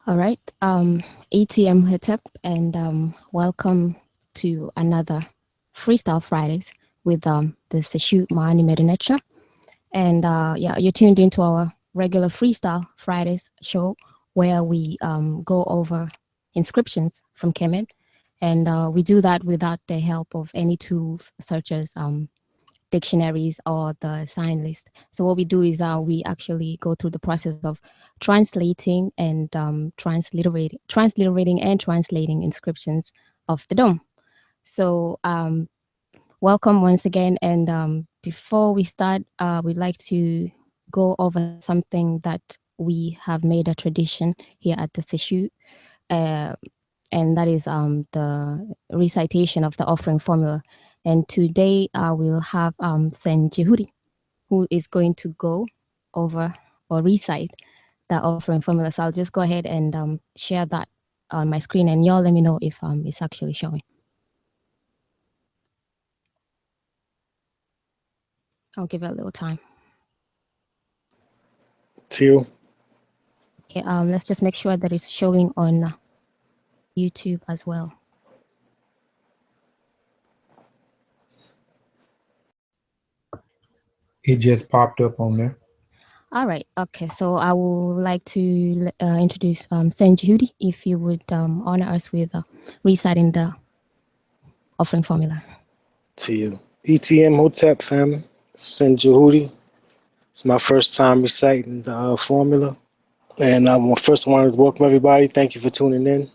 All right, ATM Hotep, and welcome to another Freestyle Fridays with the Seshew Netcher. And yeah, you're tuned into our regular Freestyle Fridays show where we go over inscriptions from Kemet. And we do that without the help of any tools such as dictionaries or the sign list. So what we do is we actually go through the process of translating and transliterating and translating inscriptions of the dome. So welcome once again. And before we start, we'd like to go over something that we have made a tradition here at the Seshew, and that is the recitation of the offering formula. And today we'll have Sen Jehudi, who is going to go over or recite the offering formula. So I'll just go ahead and share that on my screen, and y'all let me know if it's actually showing. I'll give it a little time. Two. Okay, let's just make sure that it's showing on YouTube as well. It just popped up on there. All right. Okay. So I would like to introduce Sen Jehudi, if you would honor us with reciting the offering formula. To you. ETM Hotep family. Sen Jehudi. It's my first time reciting the formula. And first I want to welcome everybody. Thank you for tuning in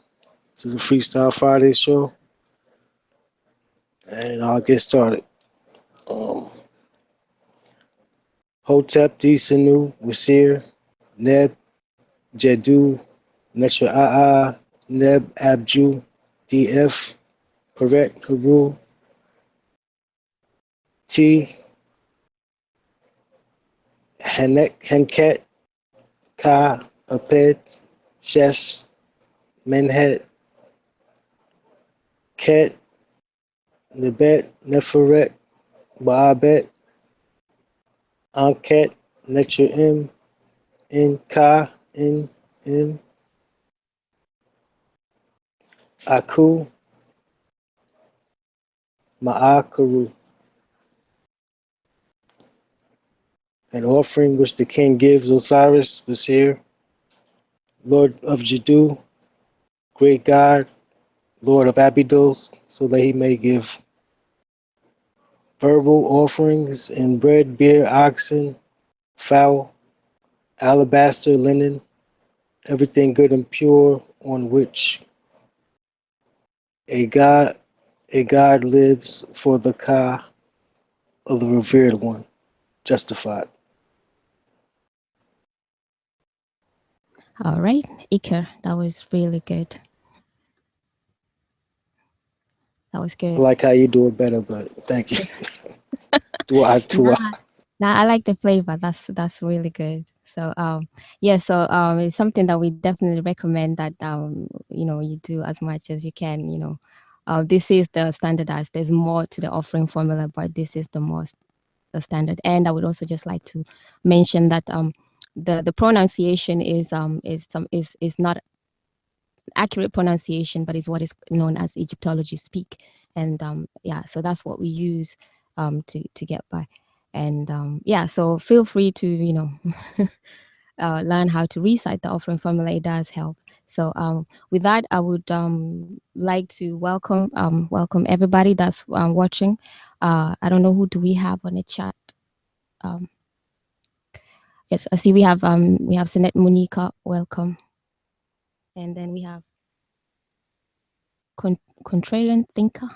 to the Freestyle Friday show. And I'll get started. Hotep, Disanu, Wasir, Neb, Jedu, Netcher, Neb, Abju, DF, correct, Haru, T, Henket, Ka, Apet, Shes, Menhet, Ket, Nebet, Neferet, Baabet, Anket, Netcher M, In Ka, In, M, Aku, Ma'akaru. An offering which the king gives Osiris was here, Lord of Jadu, great God, Lord of Abydos, so that he may give verbal offerings in bread, beer, oxen, fowl, alabaster, linen, everything good and pure on which a God lives for the Ka of the revered one, justified. All right, Iker, that was really good. That was good. I like how you do it better, but thank you. Nah, I like the flavor. That's really good. So yeah, so it's something that we definitely recommend that you do as much as you can. This is the standardized. There's more to the offering formula, but this is the standard. And I would also just like to mention that the pronunciation is not accurate pronunciation, but is what is known as Egyptology speak. And yeah, so that's what we use to get by. And yeah, so feel free to learn how to recite the offering formula. It does help. So with that, I would like to welcome everybody that's watching. I don't know, who do we have on the chat? Yes, I see we have Sinet Monica, welcome. And then we have Contrarian Thinker.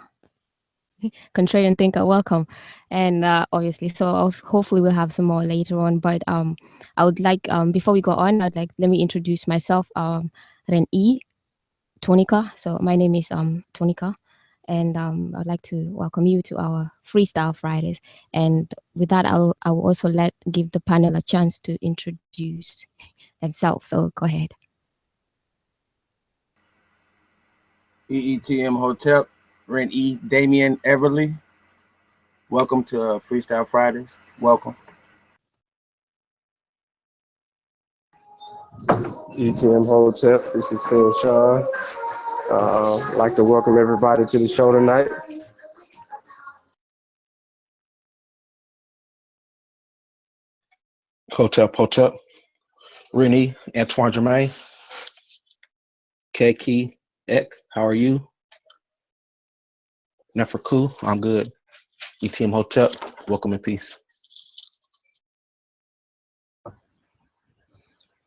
Contrarian Thinker, welcome. And obviously, so hopefully we'll have some more later on. But I would like, before we go on, let me introduce myself. Ren-E Tonica. So my name is Tonica. And I'd like to welcome you to our Freestyle Fridays. And with that, I will also give the panel a chance to introduce themselves. So go ahead. EETM Hotep, Ren-E Damian Everly. Welcome to Freestyle Fridays. Welcome. ETM Hotel. This is Sam Sean. I'd like to welcome everybody to the show tonight. Hotep, Rennie, Antoine Germain, Keki, Ek, how are you? Neferku, I'm good. ETM Hotep, welcome and peace.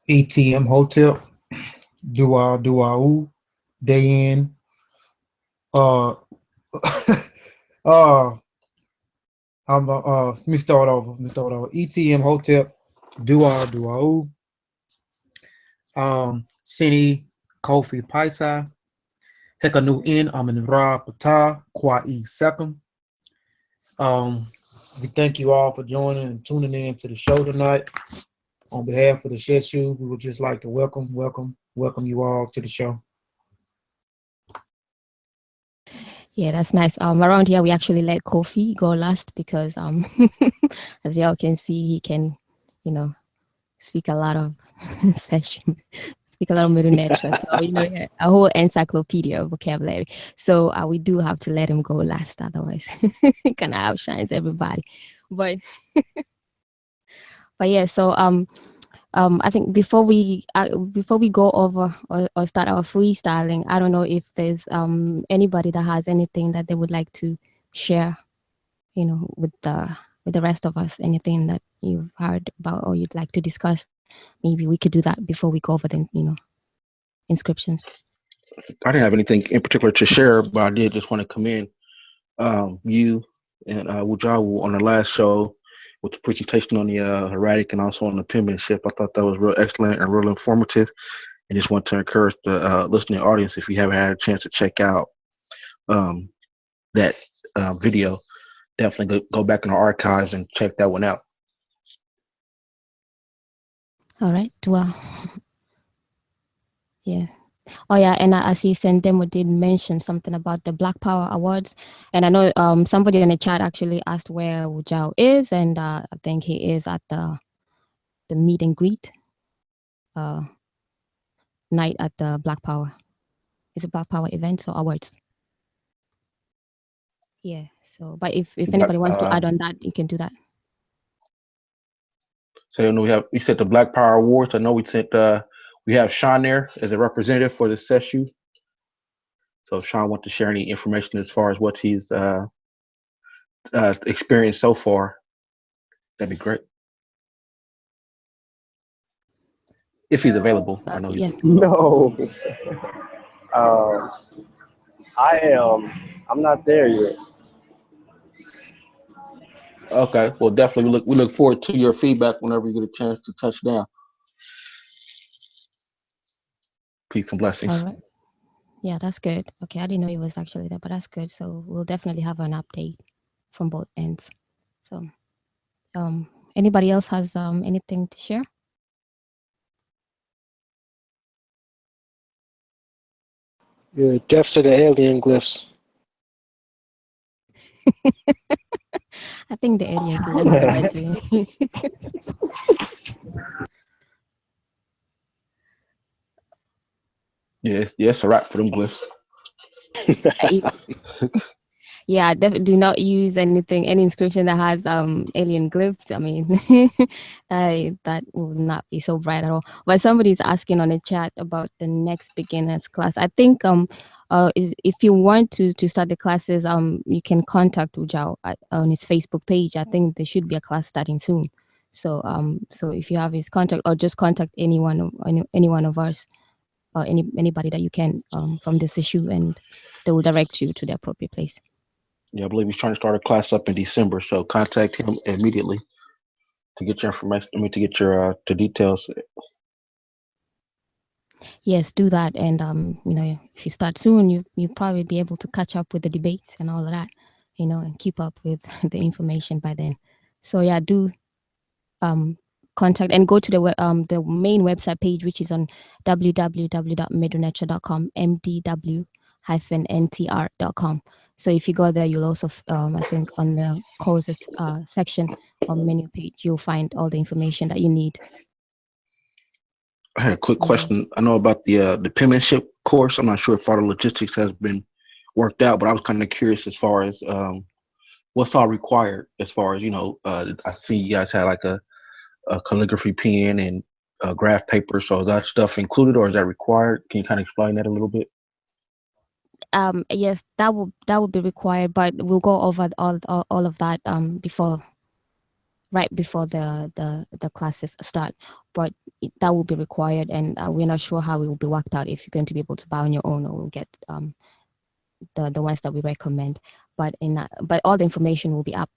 ETM Hotel, Dua, Day in. Uh, let me start over. ETM Hotel, Dua, Sini, Kofi Paisa, Hekanu In, Amin Ra Pata, Kwai Second. We thank you all for joining and tuning in to the show tonight. On behalf of the Seshew, we would just like to welcome you all to the show. Yeah, that's nice. Around here we actually let Kofi go last because as y'all can see, he can, speak a lot of session, speak a lot of Medew Netcher. So, yeah, a whole encyclopedia of vocabulary. So we do have to let him go last, otherwise he kind of outshines everybody. But yeah, so I think before we go over or start our freestyling, I don't know if there's anybody that has anything that they would like to share, with the rest of us, anything that you've heard about or you'd like to discuss. Maybe we could do that before we go over the inscriptions. I didn't have anything in particular to share, but I did just want to commend you and Wujawu on the last show with the presentation on the erratic and also on the penmanship. I thought that was real excellent and real informative. And just want to encourage the listening audience, if you haven't had a chance to check out that video, definitely go back in the archives and check that one out. All right. Well, yeah. Oh yeah, and I see Sendemo did mention something about the Black Power Awards, and I know somebody in the chat actually asked where Wujao is, and I think he is at the meet and greet night at the Black Power. It's a Black Power event, so awards. Yeah. So, but if anybody wants to add on that, you can do that. So we sent the Black Power Awards. I know we have Sean there as a representative for the Seshew. So if Sean wants to share any information as far as what he's experienced so far, that'd be great. If he's available, I know yeah. No. I'm not there yet. Okay, well, definitely we look forward to your feedback whenever you get a chance to touch down. Peace and blessings. All right. Yeah, that's good. Okay, I didn't know it was actually there, but that's good. So we'll definitely have an update from both ends. So, anybody else has anything to share? Yeah, death to the alien glyphs. I think the aliens left already. Yes, a wrap for them glyphs. Yeah, do not use any inscription that has alien glyphs. I mean, that will not be so bright at all. But somebody's asking on the chat about the next beginners class. I think if you want to start the classes, you can contact Wujao on his Facebook page. I think there should be a class starting soon. So so if you have his contact, or just contact any one of us, or anybody that you can from the Seshew, and they will direct you to the appropriate place. Yeah, I believe he's trying to start a class up in December, so contact him immediately to get your information. To get your the details. Yes, do that, and if you start soon, you probably be able to catch up with the debates and all of that, and keep up with the information by then. So yeah, do contact and go to the main website page, which is on www.mdw-ntr.com, mdw-ntr.com. So if you go there, you'll also, I think on the courses section or menu page, you'll find all the information that you need. I had a quick from there. question. I know about the penmanship course. I'm not sure if all the logistics has been worked out, but I was kind of curious as far as what's all required as far as I see you guys had like a calligraphy pen and graph paper. So is that stuff included or is that required? Can you kind of explain that a little bit? Yes, that will be required, but we'll go over all of that right before the classes start. But that will be required, and we're not sure how it will be worked out, if you're going to be able to buy on your own, or we'll get the ones that we recommend. But but all the information will be up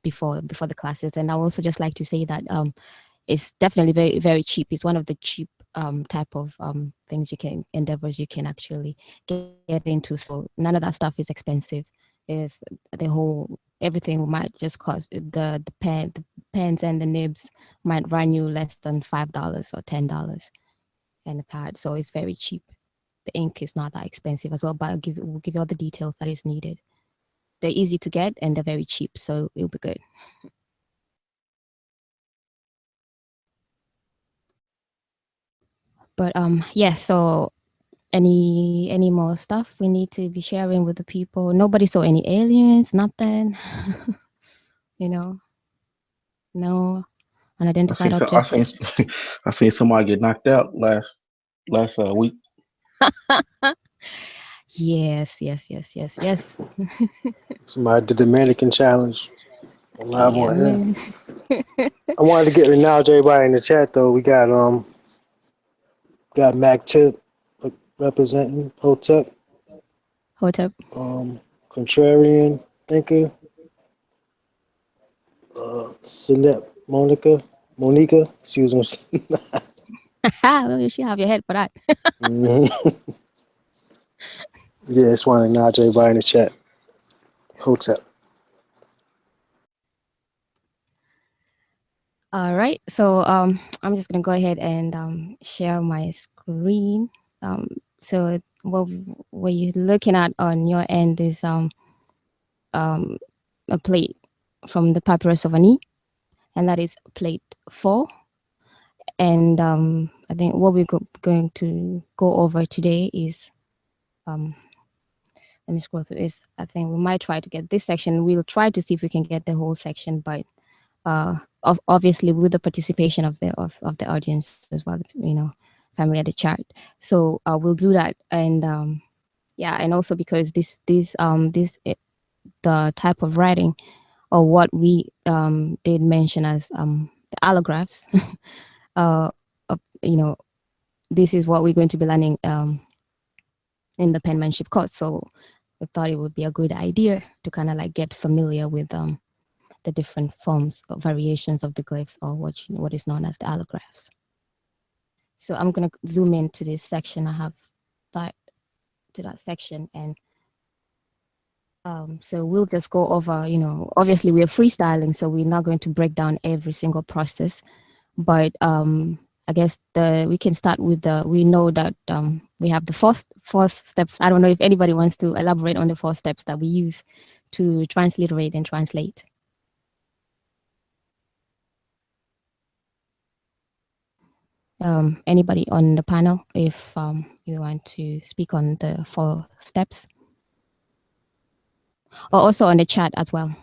before the classes. And I would also just like to say that it's definitely very, very cheap. It's one of the cheap type of things endeavors you can actually get into. So none of that stuff is expensive. Is the whole everything might just cost the pens and the nibs might run you less than $5 or $10 and a pad. So it's very cheap. The ink is not that expensive as well, but we'll give you all the details that is needed. They're easy to get and they're very cheap, so it'll be good. But yeah, so any more stuff we need to be sharing with the people? Nobody saw any aliens, nothing. you know, no I unidentified seen so I objects. seen I seen somebody get knocked out last week. Yes, yes, yes, yes, yes. Somebody did the mannequin challenge. Live Yeah, on air. man. I wanted to acknowledge everybody in the chat though. We got Mac Tip representing Hotep, Hotep. Contrarian Thinker, Sinette Monica, excuse me. You should have your head for that. Mhm. Yeah, just want to acknowledge everybody in the chat. Hotep. All right, so I'm just gonna go ahead and share my screen. So what you're looking at on your end is a plate from the Papyrus of Ani, and that is plate 4. And I think what we're going to go over today is let me scroll through this. I think we might try to get this section. We'll try to see if we can get the whole section, but obviously with the participation of the audience as well, family at the chat. So we'll do that, and yeah, and also because the type of writing, or what we did mention as the allographs, uh, you know, this is what we're going to be learning in the penmanship course. So I thought it would be a good idea to kind of like get familiar with the different forms or variations of the glyphs, or what is known as the allographs. So I'm going to zoom into this section. I have that to that section, and so we'll just go over, obviously we're freestyling, so we're not going to break down every single process, but I guess we can start with we know that we have the four steps. I don't know if anybody wants to elaborate on the 4 steps that we use to transliterate and translate. Anybody on the panel, if you want to speak on the 4 steps, or also on the chat as well.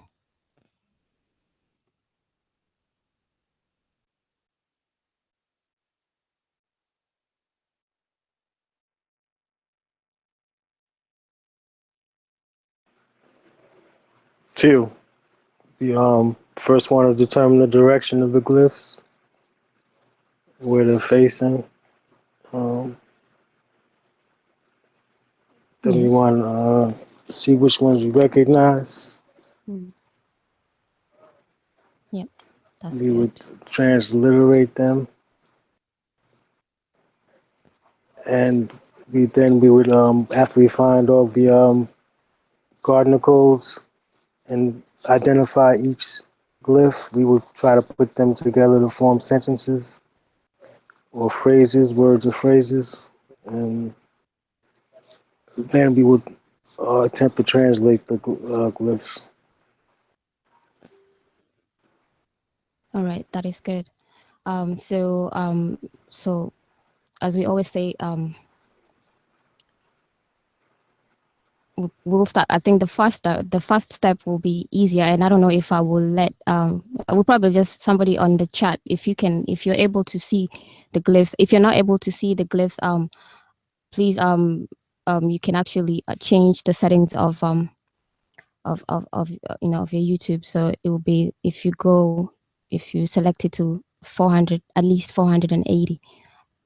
Two. The first one to determine the direction of the glyphs, where they're facing. Then we Yes. want to see which ones we recognize. Yep, that's We good. would transliterate them, and we would after we find all the cardinal codes and identify each glyph, we would try to put them together to form sentences or phrases, words or phrases, and then we would attempt to translate the glyphs. All right, that is good. So as we always say, we'll start. I think the first step will be easier, and I don't know if I will let I will probably just somebody on the chat, if you're able to see the glyphs. If you're not able to see the glyphs, please you can actually change the settings of you know, of your YouTube. So it will be, if you select it to 400, at least 480,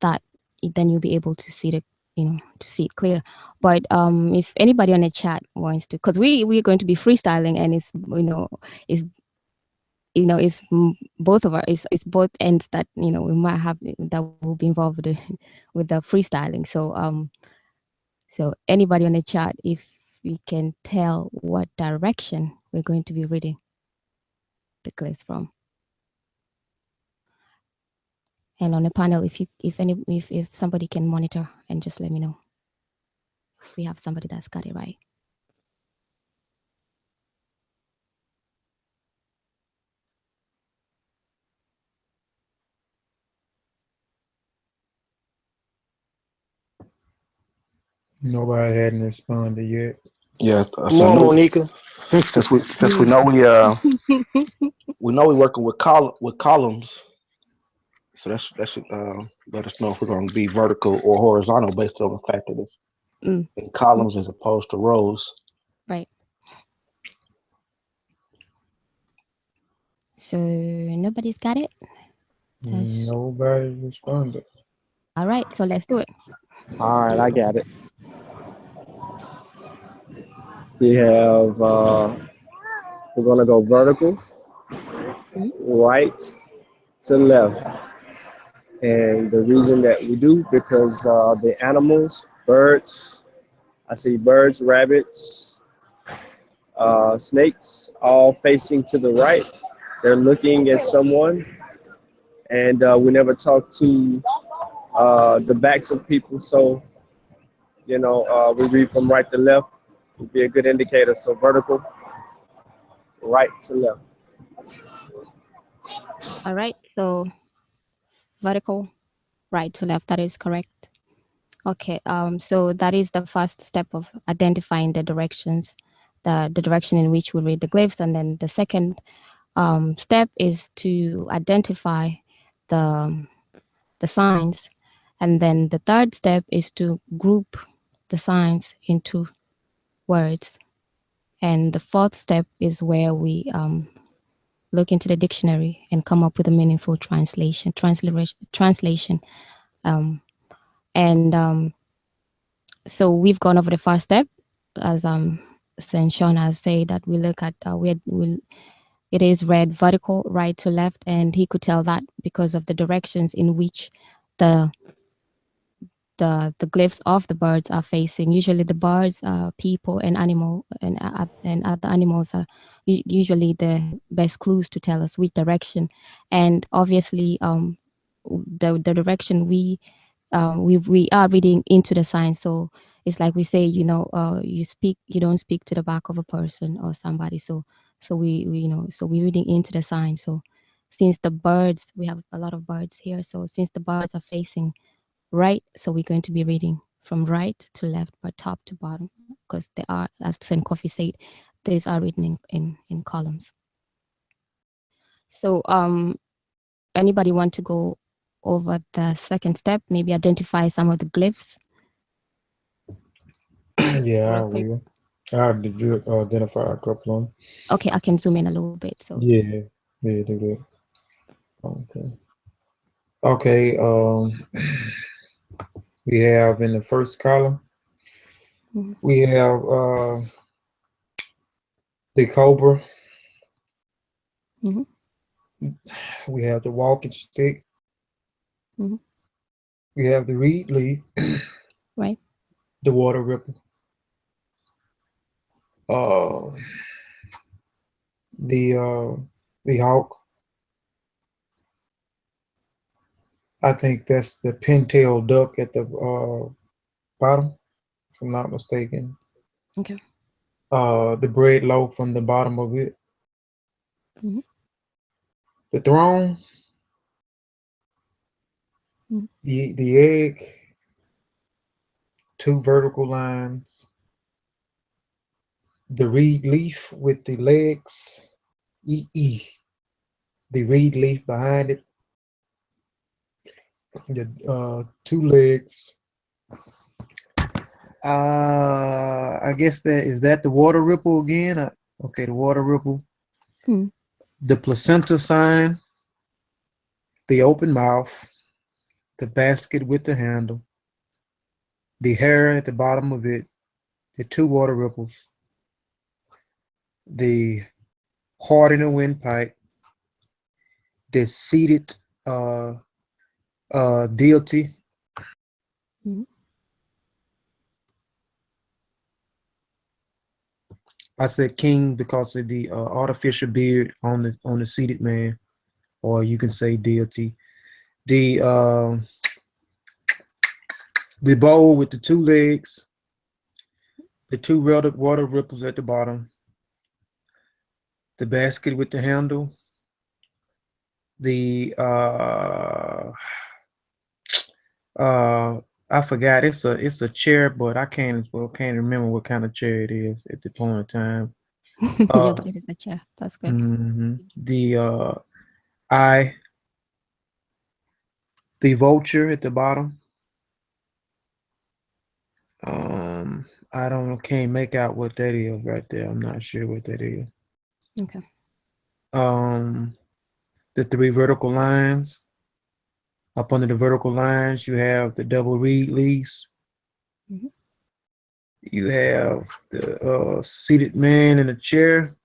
that then you'll be able to see the, you know, to see it clear. But if anybody on the chat wants to, because we're going to be freestyling, and it's, you know, it's both of our, it's both ends that, you know, we might have, that will be involved with the freestyling. So anybody on the chat, if we can tell what direction we're going to be reading the from. And on the panel, if somebody can monitor and just let me know if we have somebody that's got it right. Nobody hadn't responded yet. Yeah. Come on, Monica. Since we know we know we're working with columns, so that should let us know if we're going to be vertical or horizontal based on the fact that it's in columns as opposed to rows. Right. So nobody's got it? Nobody's responded. All right, so let's do it. All right, I got it. We have, we're gonna go vertical, right to left. And the reason that we do, because the animals, birds, I see birds, rabbits, snakes, all facing to the right. They're looking at someone, and we never talk to the backs of people. So, you know, we read from right to left would be a good indicator. So vertical, right to left. All right, so vertical, right to left, that is correct. Okay, so that is the first step of identifying the directions, the direction in which we read the glyphs. And then the second step is to identify the signs. And then the third step is to group the signs into words. And the fourth step is where we look into the dictionary and come up with a meaningful translation. So we've gone over the first step, as Saint Sean has said, that we look at it is read vertical, right to left, and he could tell that because of the directions in which the glyphs of the birds are facing. Usually the birds, people, and animal and other animals are usually the best clues to tell us which direction. And obviously the direction we are reading into the sign. So it's like we say, you know, you don't speak to the back of a person or somebody. So we we're reading into the sign. So since the birds, we have a lot of birds here. So since the birds are facing right, so we're going to be reading from right to left, but top to bottom, because they are, as Saint Coffee said, these are written in columns. So anybody want to go over the second step, maybe identify some of the glyphs? Yeah, I will. I did identify a couple of them. Okay, I can zoom in a little bit. So yeah, do that. Okay. We have in the first column, we have the cobra. We have the walking stick. We have the reed leaf. Right. The water ripple. The hawk. I think that's the pintail duck at the bottom, if I'm not mistaken. Okay. The bread loaf from the bottom of it. The throne. The egg, 2 vertical lines, the reed leaf with the legs, E, the reed leaf behind it, the 2 legs. I guess that the water ripple again. Okay, the water ripple, the placenta sign, the open mouth, the basket with the handle, the hair at the bottom of it, the 2 water ripples, the heart in the windpipe, the seated deity. I said king because of the artificial beard on the seated man, or you can say deity. The bowl with the 2 legs, the 2 water ripples at the bottom, the basket with the handle, the I forgot, it's a chair, but I can't remember what kind of chair it is at the point of time. Yeah, but it is a chair. That's good. The eye, the vulture at the bottom. Can't make out what that is right there. I'm not sure what that is. Okay. The 3 vertical lines. Up under the vertical lines, you have the double reed leaves. You have the seated man in a chair.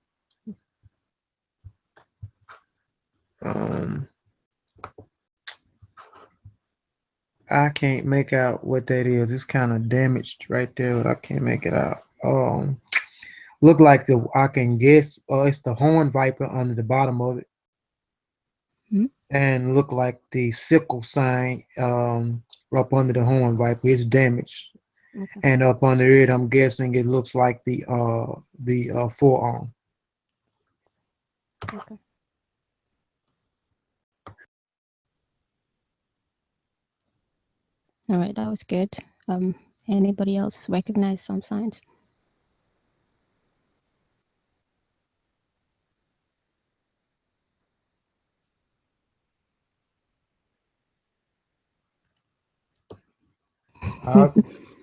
I can't make out what that is. It's kind of damaged right there, but I can't make it out. Look like I can guess it's the horn viper under the bottom of it. And look like the sickle sign up under the horn viper. It's damaged. Okay. And up under it, I'm guessing it looks like the forearm. Okay. All right, that was good. Anybody else recognize some signs?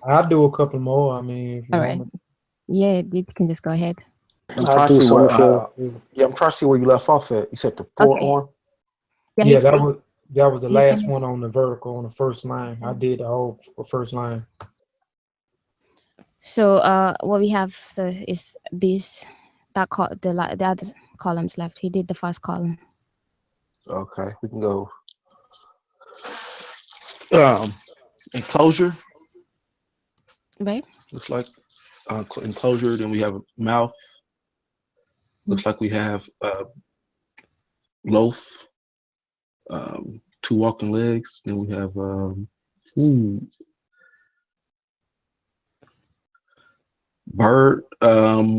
I'll do a couple more. I mean, if you all right. Yeah, you can just go ahead. I'm trying to see I'm trying to see where you left off at. You said the forearm. Okay. Yeah, that was the last one on the vertical on the first line. I did the whole first line. So what we have is the other columns left. He did the first column. Okay, we can go. Enclosure. Right. Looks like enclosure. Then we have a mouth. Looks like we have loaf. 2 walking legs. Then we have bird.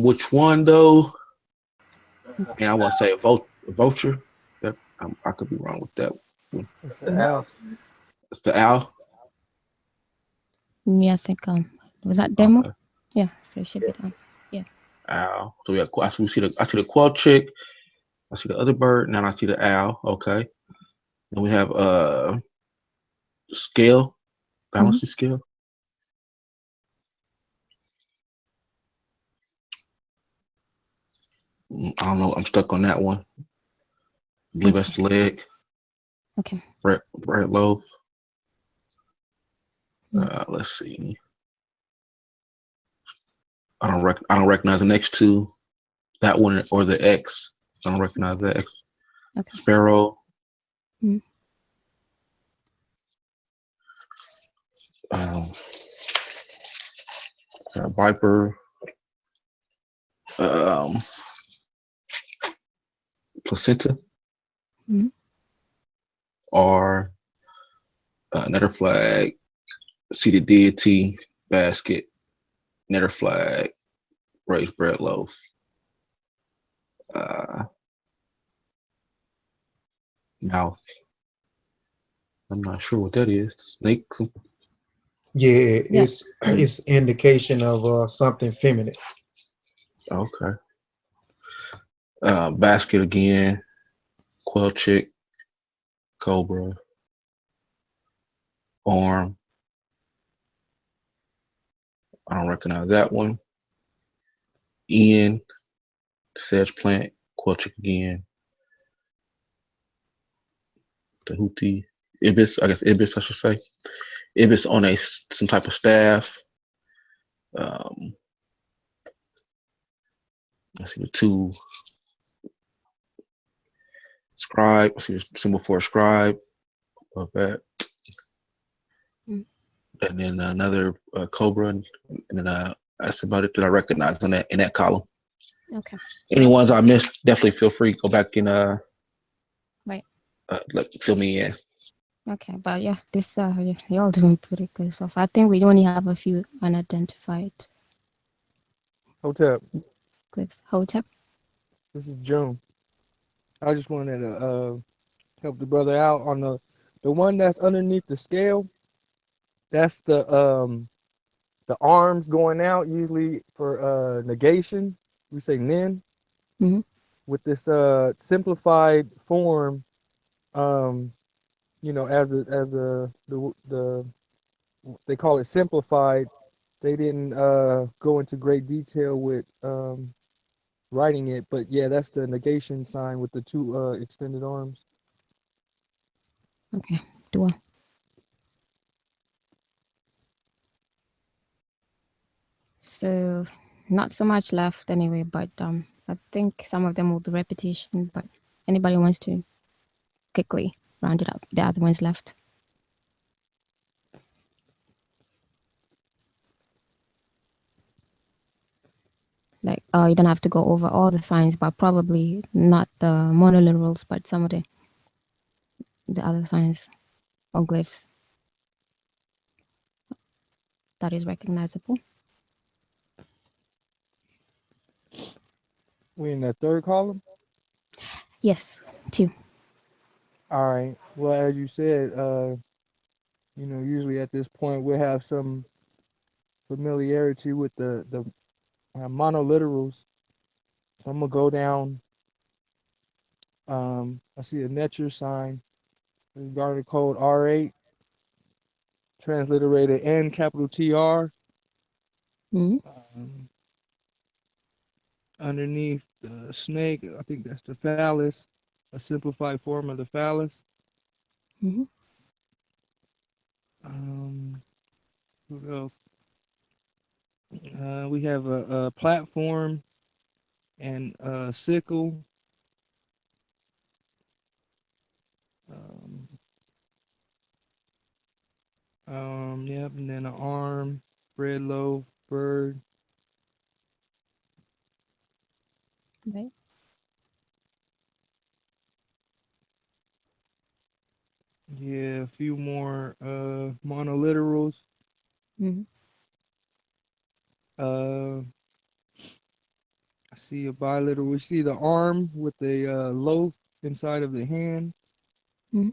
Which one though? And I want to say a vulture. I could be wrong with that one. It's the owl. It's the owl. Yeah, I think was that demo? Okay. Yeah, so it should be done. Yeah. Owl. So I see the quail chick. I see the other bird. Now I see the owl. Okay. Then we have scale, balancing scale. I don't know. I'm stuck on that one. I believe that's the leg. Okay. Bread loaf. Let's see. I don't recognize the next 2. That one or the X. I don't recognize the X. Okay. Sparrow. Viper. Placenta. Or Netter flag. Seated deity. Basket. Netter flag. Raised bread loaf. Mouth. I'm not sure what that is. Snake. Yeah, Yeah. it's indication of something feminine. Okay. Basket again. Quail chick. Cobra. Arm. I don't recognize that one. Ian. Sedge plant. Quail chick again. Tahuti. Ibis. I guess ibis, I should say. Ibis on some type of staff. Let's see the two. Scribe. I see the symbol for a scribe of that. Mm. And then another cobra, and then that's about it that I recognize in that column. Okay. Any ones I missed, definitely feel free to go back and Right. fill me in. Okay, but yeah, this y'all doing pretty good so far. I think we only have a few unidentified Hotep, glyphs. Hotep. this is June. I just wanted to help the brother out on the one that's underneath the scale. That's the arms going out, usually for negation. We say nin. Mm-hmm. With this simplified form, you know, as the they call it simplified. They didn't go into great detail with writing it, but yeah, that's the negation sign with the two extended arms. Okay. Dua. So not so much left anyway, but I think some of them will be repetition. But anybody wants to quickly round it up? The other ones left. Like, you don't have to go over all the signs, but probably not the monoliterals, but some of the other signs or glyphs that is recognizable. We in that third column. Yes, 2. All right. Well, as you said, you know, usually at this point we'll have some familiarity with the monoliterals. So I'm gonna go down. I see a Netcher sign. Garnet code R8, transliterated N capital TR. Mm-hmm. Underneath the snake, I think that's the phallus, a simplified form of the phallus. Mm-hmm. What else? We have a platform and a sickle. Yep, and then an arm, bread loaf, bird. Right. Yeah, a few more monoliterals. Mm-hmm. I see a biliteral. We see the arm with the loaf inside of the hand. Mm-hmm.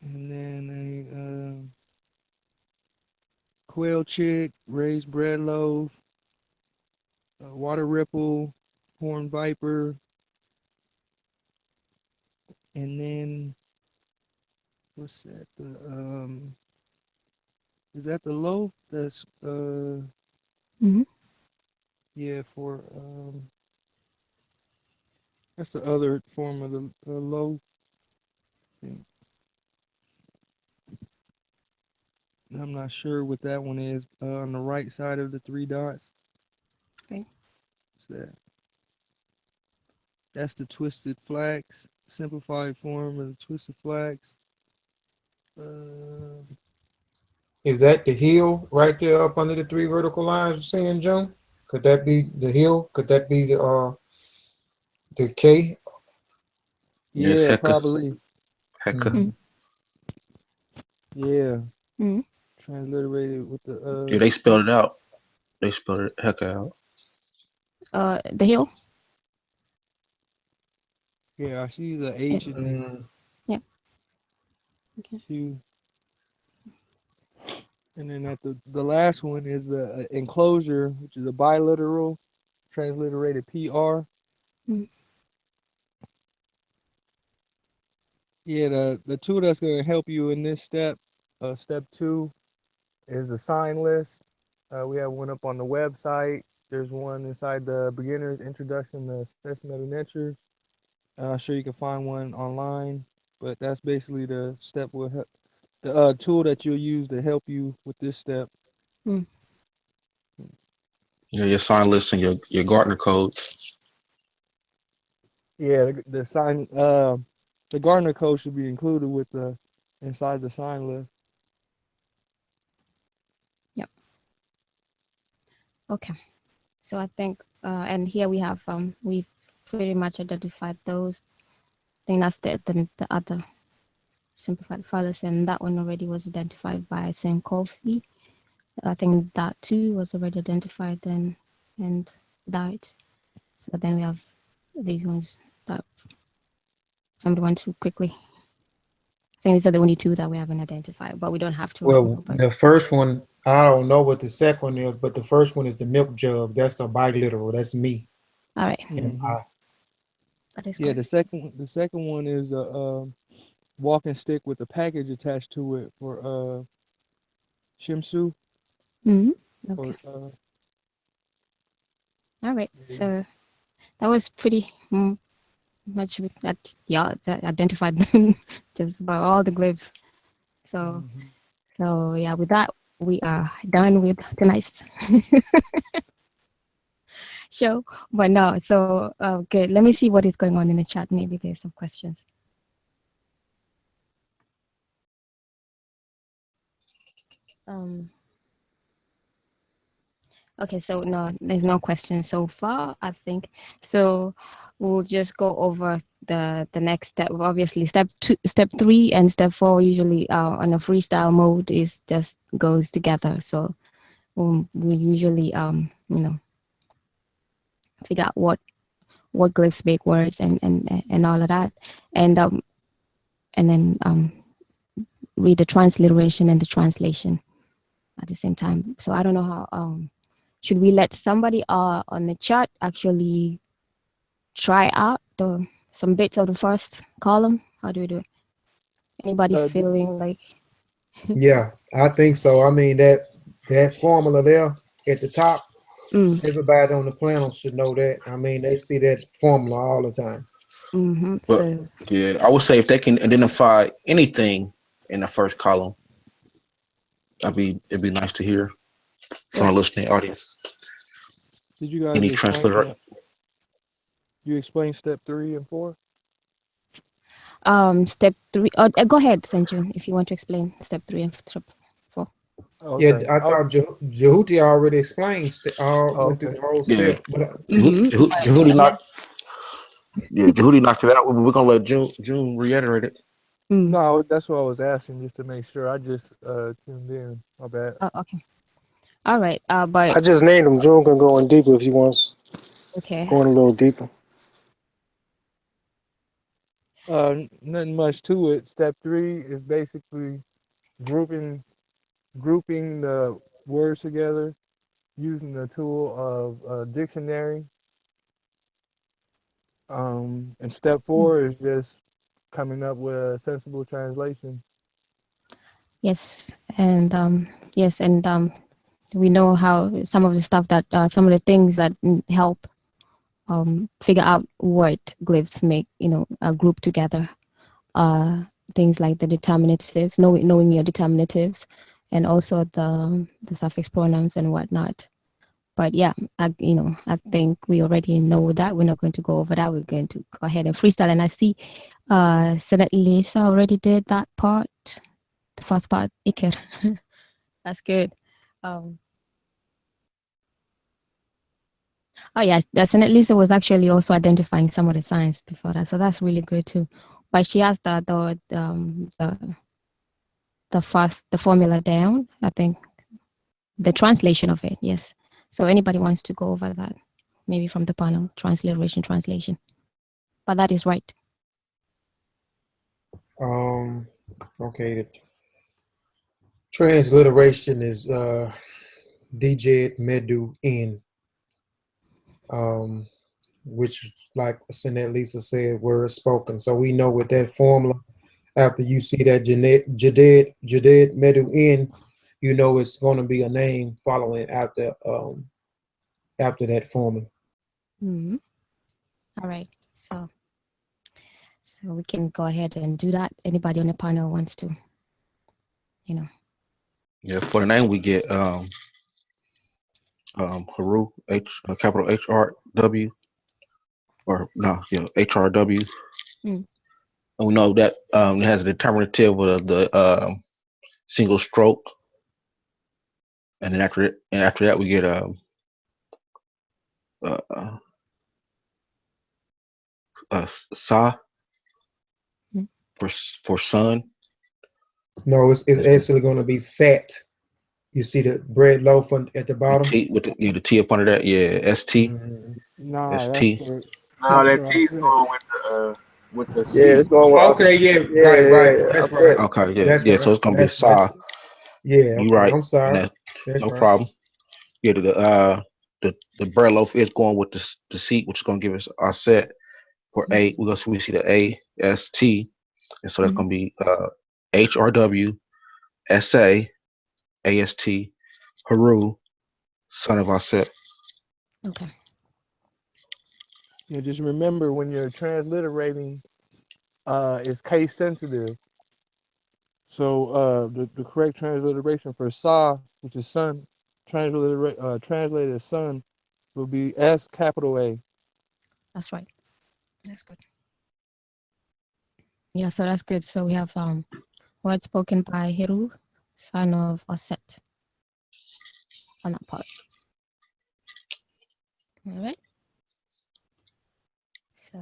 And then a quail chick, raised bread loaf, a water ripple, horned viper, and then what's that? The is that the loaf? That's Mm-hmm. yeah, for that's the other form of the loaf. I'm not sure what that one is. On the right side of the 3 dots. Okay. What's that? That's the twisted flax, simplified form of the twisted flax. Is that the heel right there up under the 3 vertical lines you're seeing, Joe? Could that be the heel? Could that be the K? Yes, Yeah, Hecka. probably. Hecka. Mm-hmm. Yeah. Mm-hmm. Transliterated with the Yeah, they spelled it out. They spelled it Hecka out. The hill. Yeah, I see the H in there. Yeah. Okay. Q. And then at the last one is the enclosure, which is a biliteral, transliterated PR. Mm. Yeah, the tool that's going to help you in this step, step 2, is a sign list. We have one up on the website. There's one inside the beginner's introduction to Seshew Netcher. I'm sure you can find one online, but that's basically the step will help, the tool that you'll use to help you with this step. Mm. Yeah, your sign list and your Gartner code. Yeah, the sign, the Gartner code should be included with the inside the sign list. Yep. Okay. So I think, and here we have, we've pretty much identified those. I think that's the other simplified fallacy, and that one already was identified by Saint Kofi. I think that too was already identified then and that. So then we have these ones that somebody went to quickly. I think these are the only two that we haven't identified, but we don't have to right Well, now. But the first one, I don't know what the second one is, but the first one is the milk jug. That's a biliteral. That's me. all right, that is Yeah, good. the second one is a walking stick with a package attached to it for Shimsu. Mm-hmm. Okay. Or, All right. So that was pretty much that, yeah, it's identified just about all the glyphs. So so yeah, with that we are done with tonight's show. But no, so good. Let me see what is going on in the chat. Maybe there's some questions. Okay, so no, there's no questions so far, I think. So we'll just go over the next step. Obviously, step 3 and step 4 usually on a freestyle mode is just goes together. So we usually you know, figure out what glyphs make words and all of that, and then read the transliteration and the translation at the same time. So I don't know how should we let somebody on the chat actually try out some bits of the first column? How do we do it? Anybody feeling like? Yeah, I think so. I mean that formula there at the top, everybody on the panel should know that. I mean, they see that formula all the time. Mm-hmm. But So yeah, I would say if they can identify anything in the first column, it'd be nice to hear from the listening audience. did you guys Any explain? translator? You explain step 3 and 4. Step 3. Go ahead, Sanjun, if you want to explain step 3 and step 4. Yeah, Okay. I thought Jehuti already explained. Went through Okay. the whole Yeah, step. But Jehudi knocked. Yeah, Jehudi knocked it out. We're gonna let June reiterate it. No, that's what I was asking, just to make sure. I just tuned in. My bad. Oh, okay. All right. But I just named him. June can go in deeper if he wants. okay. Going a little deeper. Nothing much to it. Step 3 is basically grouping the words together using the tool of dictionary. And step 4 is just coming up with a sensible translation. Yes, and yes, and we know how some of the stuff that some of the things that help figure out what glyphs make, group together. Things like the determinatives, knowing your determinatives, and also the suffix pronouns and whatnot. But yeah, I think we already know that. We're not going to go over that. We're going to go ahead and freestyle. And I see Senate Lisa already did that part, the first part. Iker. That's good. Oh yeah, Senate Lisa was actually also identifying some of the signs before that, so that's really good too. But she has the formula down. I think the translation of it, yes. So anybody wants to go over that, maybe from the panel, transliteration, translation. But that is right. Okay, the transliteration is DJ Medew which, like Sinette Lisa said, word spoken. So we know with that formula, after you see that Jaded Medew you know it's going to be a name following after that formula. Mm-hmm. All right. So we can go ahead and do that. Anybody on the panel wants to, Yeah, for the name we get Haru, capital HRW, or no, yeah, HRW. Mm. And we know that it has a determinative of the single stroke, and then after that we get uh, Sa Mm. for sun. No, it's actually going to be Sat. You see the bread loaf at the bottom? The T with the T up under that, yeah, ST. Nah, that's ST. for No, that's that for T's upset. going with the Yeah, C. it's going with us. Okay, yeah, Yeah, right. yeah, That's upset. right. Okay, yeah, That's yeah. right. So it's gonna be That's Sa. yeah. You Okay, right. I'm sorry. And That's no right. problem. Yeah, the bread loaf is going with the seat, which is gonna give us our set for A. We see the AST, and so that's gonna be HRW SA AST Haru, son of Aset. Okay. Yeah, just remember when you're transliterating, it's case sensitive. So the correct transliteration for Sa, which is son, translated as son, will be S capital A. That's right. That's good. Yeah, so that's good. So we have word spoken by Hiru, son of Aset, on that part. All right. So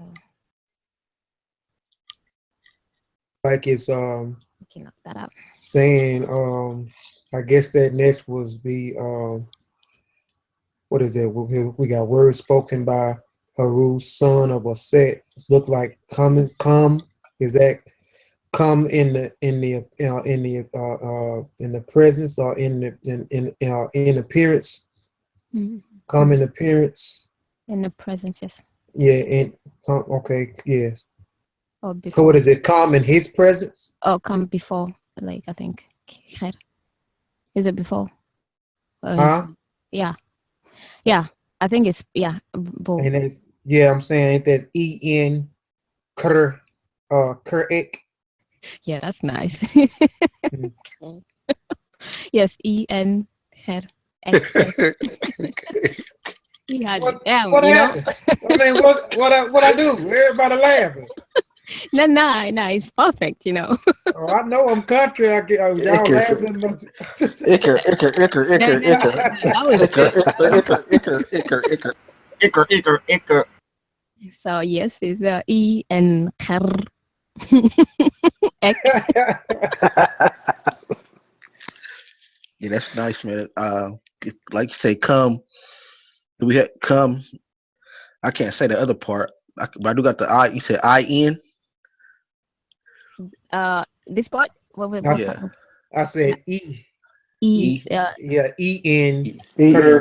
Like it's we can knock that out. saying I guess that next was be what is that? We got words spoken by Haru, son of Aset. Look like come. Is that come in the presence or in appearance? Mm-hmm. Come in appearance. In the presence, yes. Yeah, and come. Okay, yes. Or So before. what is it? Come in his presence. Oh, come before. Like I think. Is it before? Huh? Yeah. Yeah. I think it's both. And it's I'm saying that's en Ker Kerek. Yeah, that's nice. Yes, en her ek. He had it down, What you happened? know. I mean, what I do? Everybody laughing. No, it's perfect, you know. Oh, I know I'm country. Y'all laughing. Icker. That was good. Icker. So yes, it's e and her ek. Yeah, that's nice, man. Like you say, come. Do we have come? I can't say the other part, but I do got the I. You said in. This part. What Yeah. I said E. E. Yeah, E-N.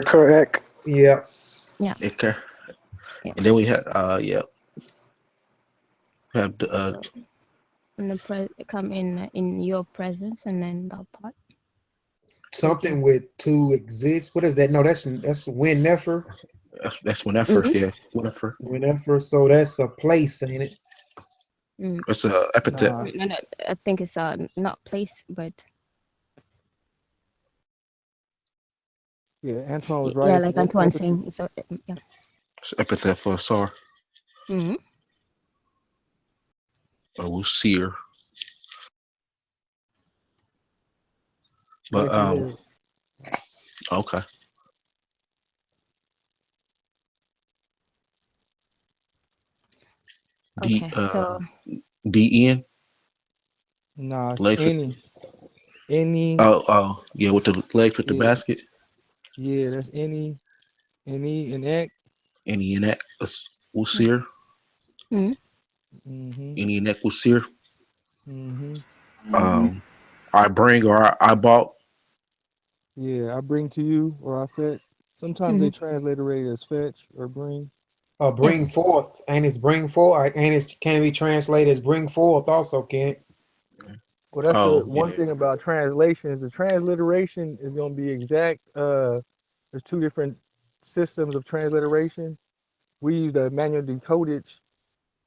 Correct. Yeah. Yeah. Okay. Yeah. And then we have have the So, come in your presence, and then that part. Something with to exist. What is that? No, that's whenever. That's whenever. Yeah, whenever. Whenever. So that's a place, ain't it? It's a epithet. No, I think it's not place, but Yeah, Antoine was right. yeah, It's like Antoine saying, it's yeah. It's epithet for Sar. Mm-hmm. Or we'll see her. But okay. Okay, so DN. Nah, it's any. Oh, yeah, with the legs with the basket. Yeah, that's any and ek. Any and that. We'll see her. Mm-hmm. Mm-hmm. Any and that we'll see her. I bring or I bought. Yeah, I bring to you or I fetch. Sometimes they transliterate as fetch or bring. Bring Yes. forth, and it's bring forth, and it can be translated as bring forth also, can it? Well, that's the Oh one yeah. thing about translations. The transliteration is going to be exact. There's two different systems of transliteration. We use the manual decodage.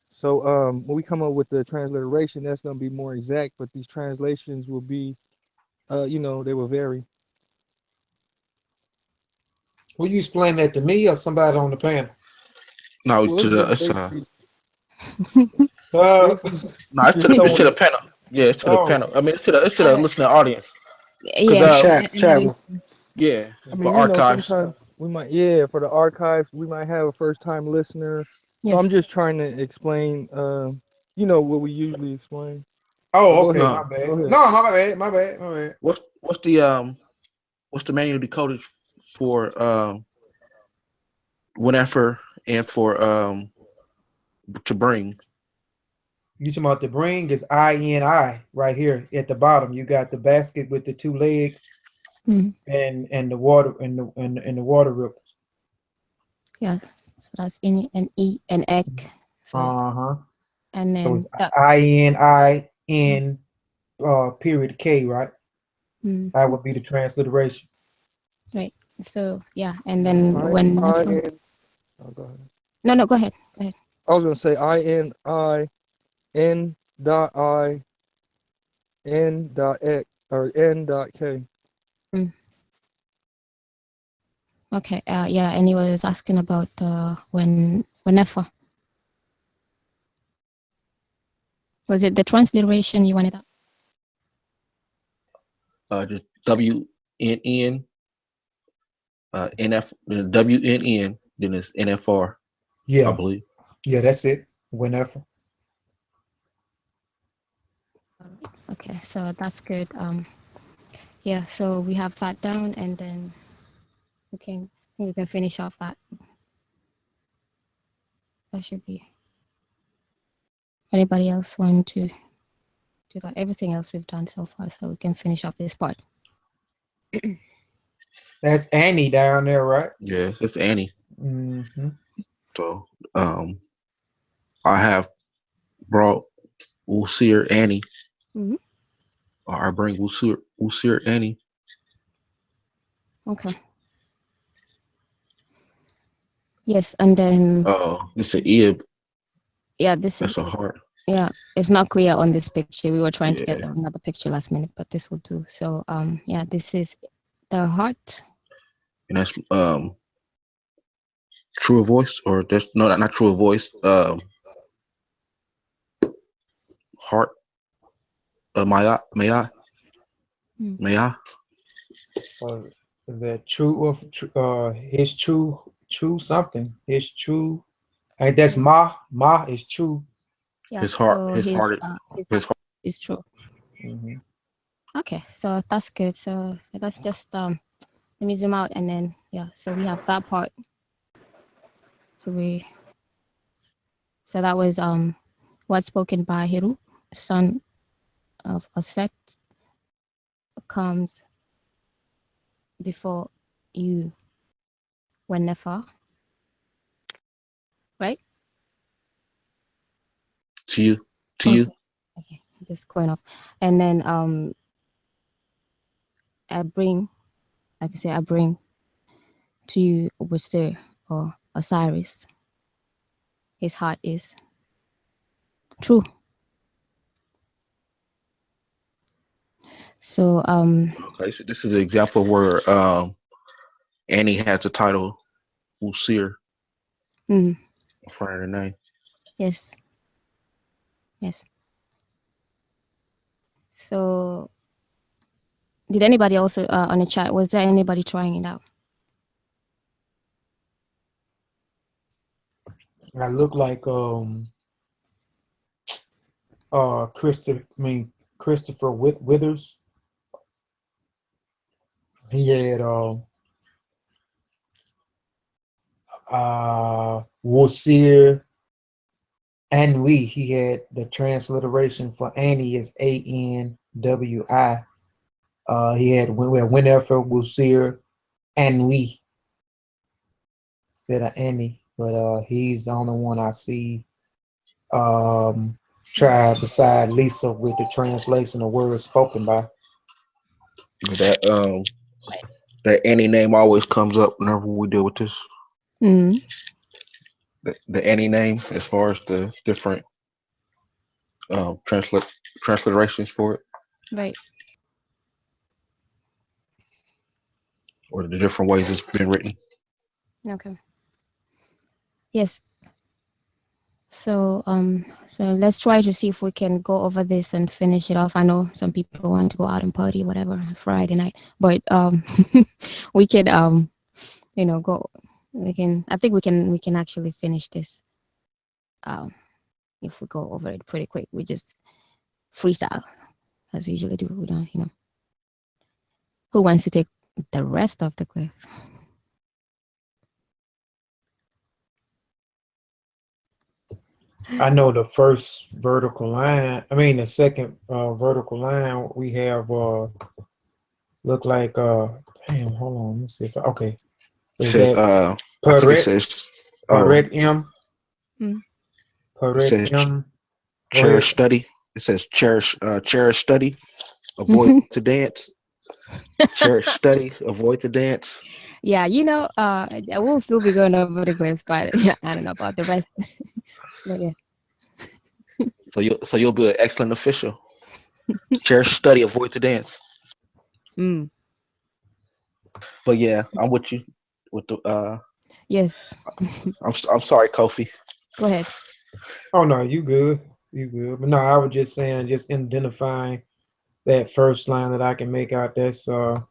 So when we come up with the transliteration, that's going to be more exact. But these translations will be, they will vary. Will you explain that to me or somebody on the panel? No, Well, to it's the just it's basically no, just it's to throwing. the panel. Yeah, it's to the Oh, panel. I mean, it's to the Uh, listening audience. Cause yeah. Chat. yeah, I for mean, archives. sometimes we might, yeah, for the archives, we might have a first time listener. So I'm Yes. just trying to explain, what we usually explain. But oh, go okay, ahead. my No, bad. Go ahead. No, my bad. what's the manual decodage for whenever and for to bring? You talking about the bring is INI right here at the bottom. You got the basket with the two legs Mm. and the water and the water ripples. Yeah. So that's in an E an egg. So Uh-huh. and So it's then that. ININ period K, right? Mm, That would be the transliteration. right. So yeah, and then when I N. Oh, go ahead. no, go ahead. Go ahead. I was gonna say ININ dot N dot X or N dot K. Mm. Okay. Yeah. And he was asking about whenever. Was it the transliteration you wanted? Just WNN, NF, WNN, then it's NFR, I Yeah, believe. yeah, that's it. Whenever. Okay, so that's good. Yeah, so we have that down, and then we can finish off that. That should be. Anybody else want to do that? Everything else we've done so far, so we can finish off this part. That's Annie down there, right? Yes, it's Annie. Mm-hmm. So I have brought Wusir Annie, Mm-hmm. or I bring Wusir Annie. Okay. Yes, and then It's an Ib. yeah, this is That's a heart. yeah. It's not clear on this picture. We were trying to get Yeah, another picture last minute, but this will do. So yeah, this is the heart. and that's true voice, or that's no, not true voice. Heart. May I? Mm. May I? The true of his true something. His true. And that's ma is true. Yeah. His heart. So His his heart. his His heart heart. is true. Mm-hmm. Okay, so that's good. So that's just let me zoom out, and then yeah, so we have that part. So so that was what's spoken by Hiru, son of a sect, comes before you whenever, right? To you. To Okay, you. okay, just going off, and then I bring, like I say, I bring to you Wisir or Osiris. His heart is true. So Okay, so this is an example where Annie has the title Usir mm, in front of her name. yes, yes. So did anybody also on the chat? Was there anybody trying it out? I look like Christopher Withers. He had Wosir Anwi, he had the transliteration for Annie is ANWI. He had whenever Wusir Anwi instead of Annie, but he's the only one I see tried beside Lisa with the translation of words spoken by. That Annie name always comes up whenever we deal with this. Mm. The Annie name, as far as the different transliterations for it, Right. or the different ways it's been written. Okay. Yes. So let's try to see if we can go over this and finish it off. I know some people want to go out and party, whatever, Friday night, but we can go. We can. I think we can actually finish this. If we go over it pretty quick, we just freestyle as we usually do. We don't, Who wants to take the rest of the glyph? I know the first vertical line. I mean, the second vertical line we have look like damn. Hold on, let's see if okay. Is Says that I think it Paret? says Paret M. Mm. it Paret says M. Go cherish ahead. study. It says cherish study, avoid to dance. Cherish study, avoid to dance. Yeah, we'll still be going over the glyphs, but yeah, I don't know about the rest. But yeah. So you'll be an excellent official. Cherish study, avoid to dance. Mm. But yeah, I'm with you. With the Yes. I'm sorry, Kofi. Go ahead. Oh no, you good. You good. But no, I was just saying, just identifying that first line that I can make out. That's per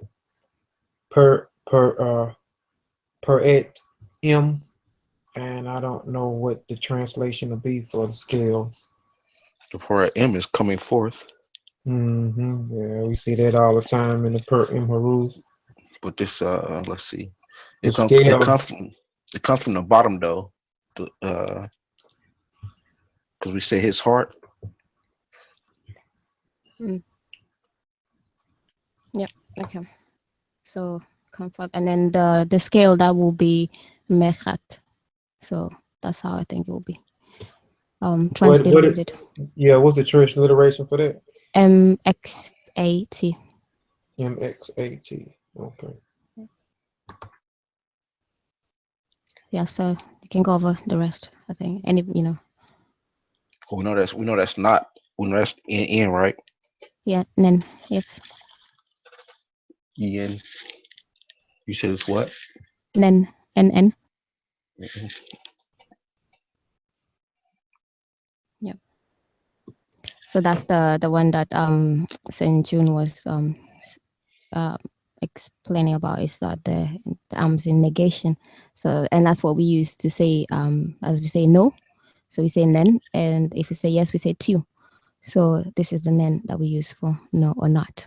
et M, and I don't know what the translation will be for the scales. The for M is coming forth. Yeah, we see that all the time in the per M rules. But this let's see. The It scale. comes from the bottom though. Because we say his heart. Mm. Yep. Okay. So comfort, and then the scale that will be mechat. So that's how I think it will be transliterated. What's the transliteration for that? MXAT. MXAT. Okay. Yeah. So you can go over the rest. I think We know that's not. We know that's in right. Yeah. And then it's En. You said it's what? nen NN. Mm-hmm. Yep. So that's the one that Saint June was explaining about, is that the arms in negation. So, and that's what we use to say as we say no. So we say nen, and if we say yes, we say tu. So this is the nen that we use for no or not.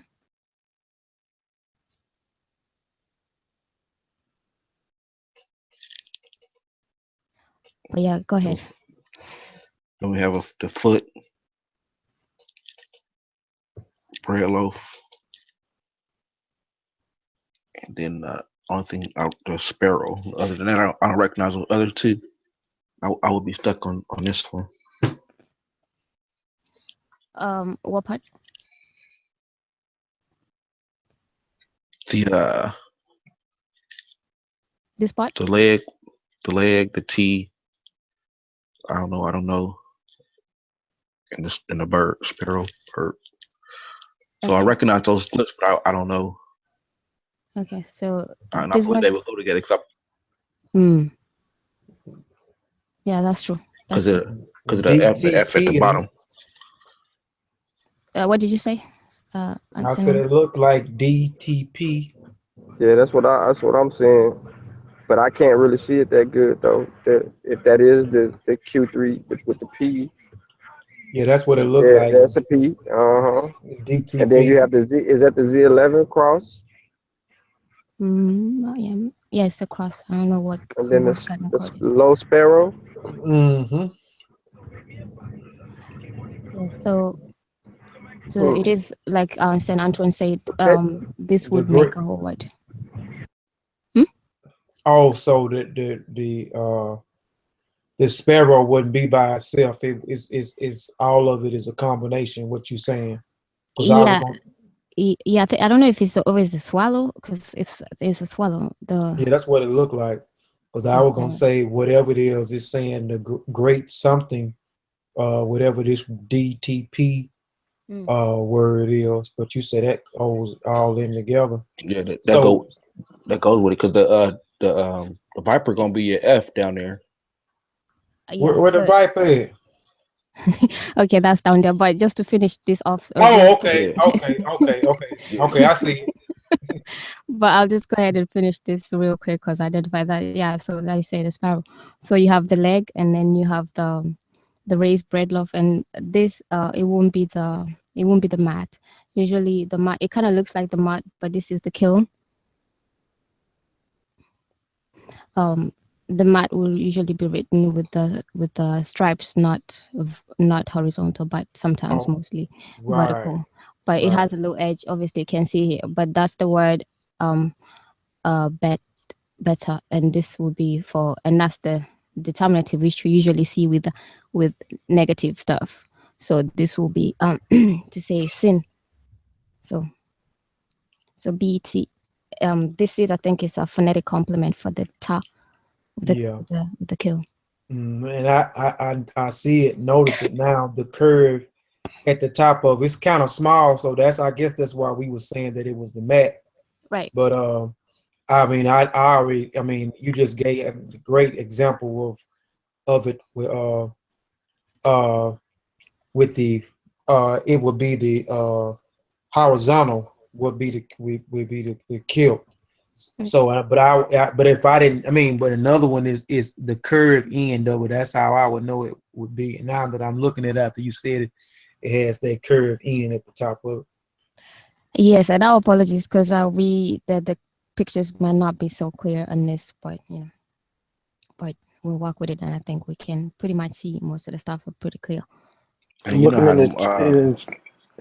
But yeah, go ahead. Then we have the foot, bread loaf, and then only thing the sparrow. Other than that, I don't recognize the other two. I would be stuck on this one. What part? The This part? the leg, the T. I don't know. And the bird, sparrow, bird. So Okay. I recognize those glyphs, but I don't know. Okay, so And I this believe one. they will go together Yeah, that's true. That's because good. of the F at the DTP. bottom. What did you say? I said it looked like DTP. Yeah, that's what I'm saying. But I can't really see it that good though. If that is the Q3 with the P. Yeah, that's what it looked Yeah, like. that's a P. DTP. And then you have the Z. Is that the Z11 cross? Yeah, it's the cross. I don't know what And then word got the encoded. low sparrow. Mm-hmm. Yeah, so it is like Saint Antoine said. Okay. This The would great. make a whole word. Oh, so the sparrow wouldn't be by itself. It's all of it is a combination. What you saying? Because I was Yeah, going. yeah. I don't know if it's always the swallow because it's a swallow. The Yeah, that's what it looked like. Because I the was gonna sparrow. say whatever it is, it's saying the great something, whatever this DTP Mm. word is. But you said that goes all in together. Yeah, that So goes with it because the Viper gonna be your F down there. Yeah. where the So viper at? okay, that's down there. But just to finish this off Oh, really quick. okay, Yeah, yeah. okay. I see. But I'll just go ahead and finish this real quick because I identified that. Yeah, so like you say, the sparrow. So you have the leg, and then you have the raised bread loaf, and this it won't be the mat. Usually the mat it kind of looks like the mat, but this is the kiln. Um, the mat will usually be written with the stripes, not horizontal, but sometimes Oh, mostly right, vertical. But it right. has a low edge. Obviously, you can see here. But that's the word um bet better, and this will be for, and that's the determinative which we usually see with negative stuff. So this will be to say sin. So bt this is, I think, is a phonetic complement for the ta with Yeah. the kill. And I see it, notice it now. The curve at the top of it's kind of small, so I guess that's why we were saying that it was the mat. Right. But I mean, I mean, you just gave a great example of it uh with the it would be the horizontal would be the kill. So, but if I didn't, I mean, but another one is the curve end of it. That's how I would know it would be. And now that I'm looking at it after you said it, it has that curve end at the top of it. Yes, and our apologies because the pictures might not be so clear on this, but but we'll work with it, and I think we can pretty much see most of the stuff are pretty clear. And I'm you know looking how in them.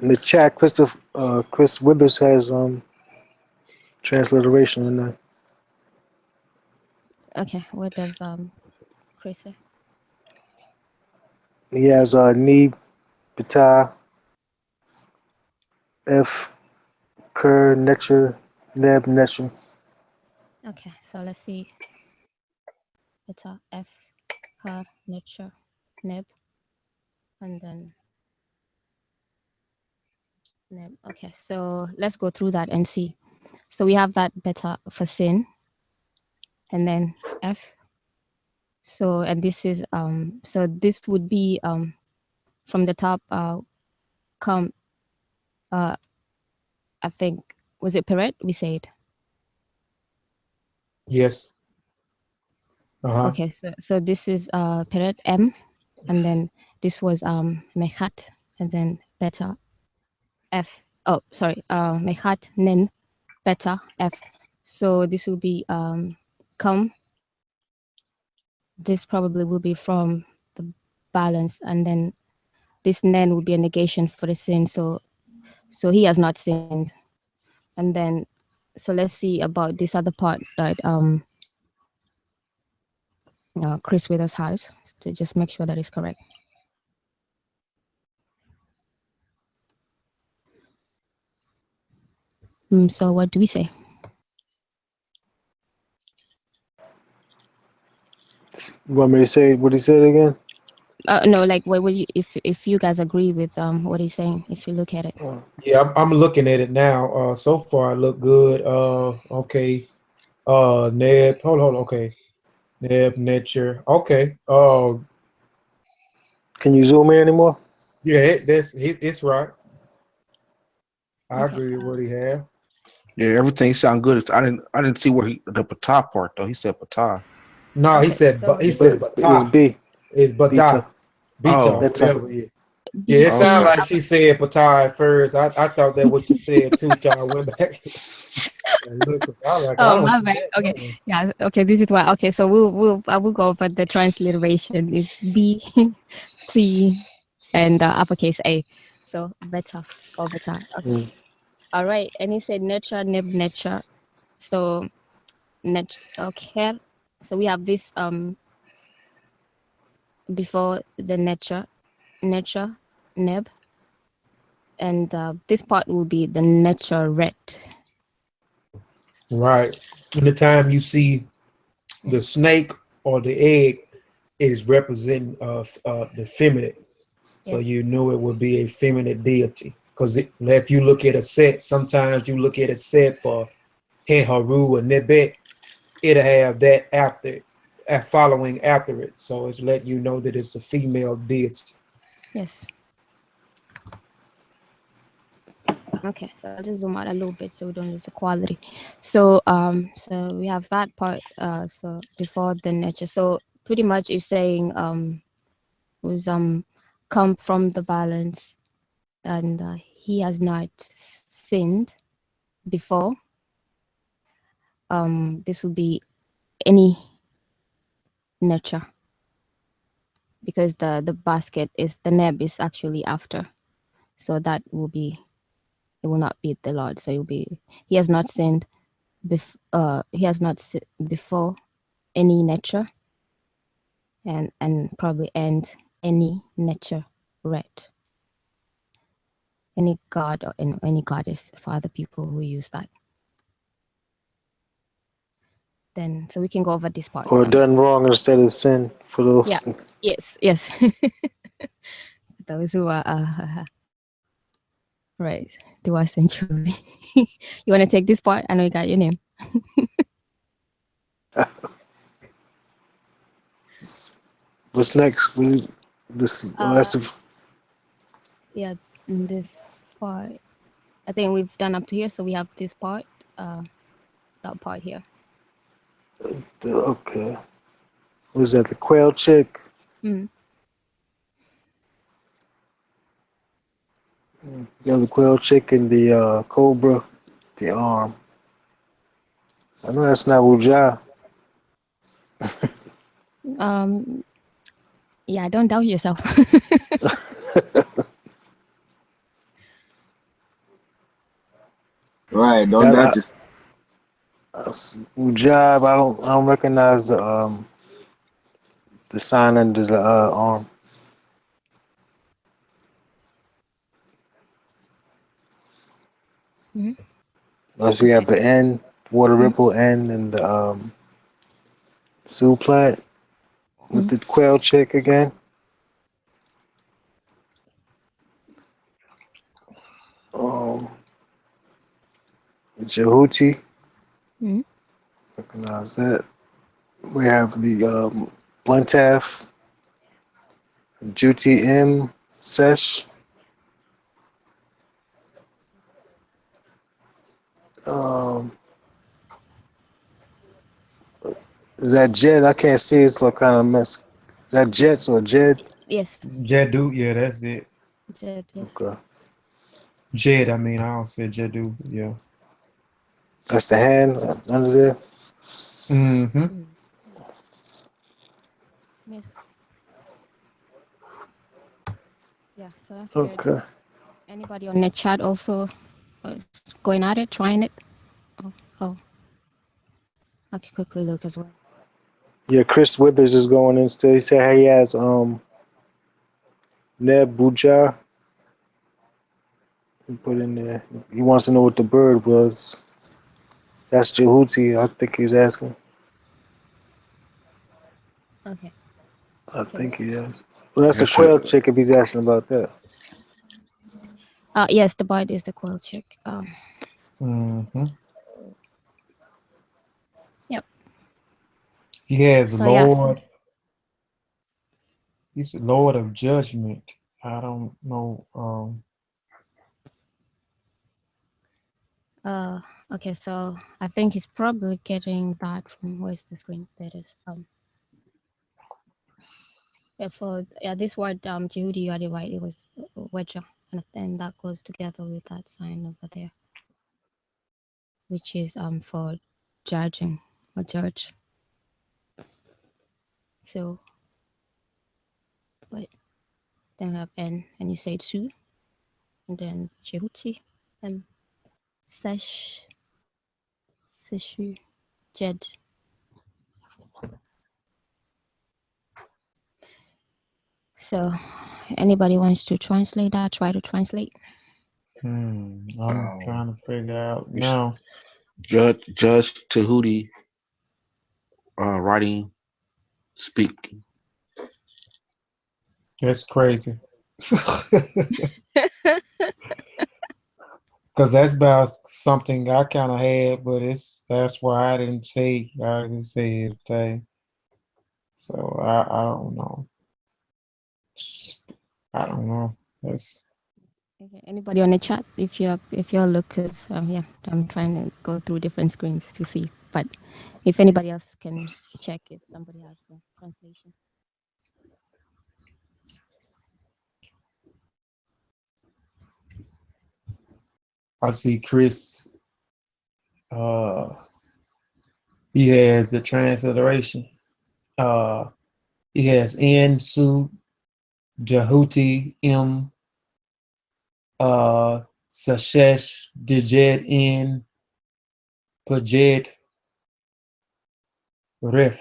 in the chat. Chris Withers has transliteration in there. Okay, what does Chris say? He has Neeb, Bata, F, Kerr, Netcher, Neb, Netcher. Okay, so let's see. It's a F, her, Netcher, Neb, and then Neb. Okay, so let's go through that and see. So we have that beta for sin, and then F. So, and this is so this would be from the top come I think, was it Peret we said? Yes. Okay, so this is Peret M, and then this was Mechat, and then beta F. Oh, sorry, Mechat Nen beta F. So this will be come. This probably will be from the balance, and then this Nen will be a negation for the sin. So he has not sinned. And then so let's see about this other part that Chris Withers has to just make sure that is correct. So what do we say? You want me to say what he said again? No, like what will you, if you guys agree with what he's saying, if you look at it. Yeah, I'm looking at it now. So far it look good. Okay. Neb, hold, okay. Neb, Netcher. Okay. Can you zoom in anymore? Yeah, it's right. I Okay. agree with what he had. Yeah, everything sound good. I didn't see where the patah part though. He said patah. No, Okay. So he But said it's bata. B, It's beta, bata. Beta, Oh, beta. whatever it is. Yeah, it BT. sounded okay. like she said bata at first. I thought that what you said too, till I went back and looked. I was like, I Oh, don't my see bad. that Okay. nowhere. Yeah. Okay. This is why. Okay. So I will go over the transliteration. Is B T, and uppercase A. So better or better. Okay. Mm. All right. And he said Netcher, Netcher. So net okay. So we have this before the Netcher, neb, and this part will be the Netcher red. Right. Anytime you see the snake or the egg, it is representing the feminine. So you Yes. knew it would be a feminine deity. Because if you look at a set, sometimes you look at a set for Heharu or Nebet, it'll have that after, following after it. So it's letting you know that it's a female deity. Yes. Okay, so I'll just zoom out a little bit so we don't lose the quality. So so we have that part so before the nature. So pretty much it's saying was come from the balance, and he has not sinned before. This would be any nature, because the basket is the neb is actually after, so that will be, it will not be the Lord. So it will be, he has not sinned he has not before any nature, and probably end any nature red, any god or any goddess for other people who use that. Then so we can go over this part. Or done wrong instead of sin for those. Yeah. Yes. Those who are right. Do I century? You want to take this part? I know you got your name. What's next? Yeah, this part. I think we've done up to here, so we have this part, that part here. Okay. Was that the quail chick? Mm. Yeah, the quail chick and the cobra, the arm. I know that's not Wuja. Yeah, don't doubt yourself. Right, don't That doubt yourself. Wuja, I don't recognize the sign under the arm. Mm-hmm. Unless we Okay. have the N, water ripple N, and the Suplat with the quail chick again. Jehuti, Mm-hmm. recognize that. We have the Blentaf, Juti M, Sesh. Um, is that Jed? I can't see. It's like kind of mess. Is that Jets or Jed? Yes. Jadu, yeah, that's it. Jed, yes. Okay. Jed, I mean, I don't say Jadu, yeah. That's the hand under there. Mm-hmm. Yes. Yeah, so that's good. Okay. Anybody on the chat also going at it, trying it? Oh, I can quickly look as well. Yeah, Chris Withers is going in still. He said he has Neb Buja. He put in there. He wants to know what the bird was. That's Jehuti, I think he's asking. Okay. I Okay. think he is. Well, that's a That's it. quail chick if he's asking about that. Yes, the bite is the coil chick. Mm-hmm. Yep. He has So yeah. Lord. He's the Lord of Judgment. I don't know. Okay, so I think he's probably getting that from, where's the screen? There it is. Yeah, for this word Jehudi, you had it right. It was wedger, and then that goes together with that sign over there, which is for judging or judge. So wait. then we have N, and you say Su, and then Jehuti, and Seshew, Jed. So, anybody wants to translate that? Try to translate. I'm trying to figure out it's now. Judge Tahuti writing, speaking. That's crazy. Because that's about something I kind of had, but that's why I didn't say it today. So I don't know. I don't know. That's Okay. Anybody on the chat? If you're look, cause yeah, I'm trying to go through different screens to see. But if anybody else can check if somebody has the translation. I see Chris. He has the transliteration. He has N Su Jahuti M Sashesh Dijed N Pajed Rif.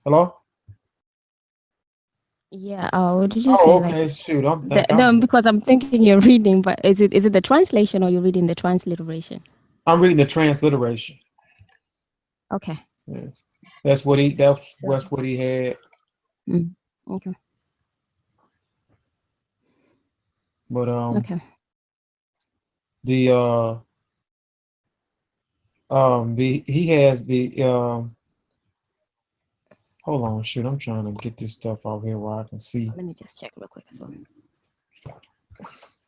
Hello? Yeah. What did you say? Oh, Like okay. Shoot, no, because I'm thinking you're reading, but is it the translation or you're reading the transliteration? I'm reading the transliteration. Okay. Yes. That's what he had. Okay. But Okay. he has the hold on, shoot, I'm trying to get this stuff out here where I can see. Let me just check real quick as well.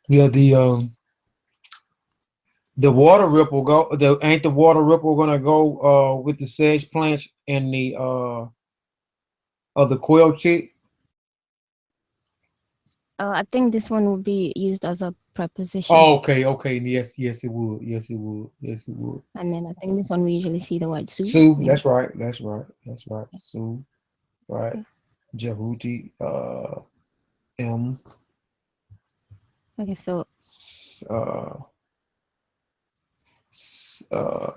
Yeah, the water ripple ain't the water ripple gonna go with the sedge plant and the quail chick? I think this one would be used as a preposition. Oh, okay. Yes, it would. And then I think this one we usually see the word Su. Sue, that's right. Sue, right. Yeah. Jehuti, M. Okay, so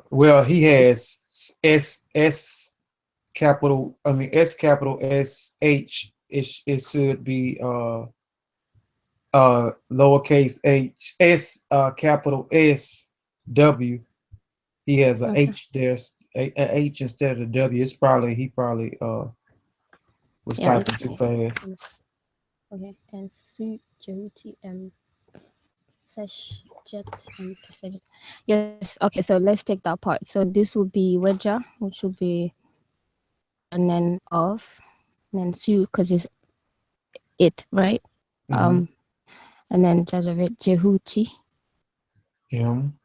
well, he has S capital. I mean S capital SH. It should be lowercase h S capital S W. He has a H there, a H instead of the W. He probably was typing too fast. Okay, and Su Jehuti Sesh Jet and Precision. Yes, okay, so let's take that part. So this would be Weja, which would be and then off, and then Su because it's it, right? Mm-hmm. And then Jajavit Jehuti. M.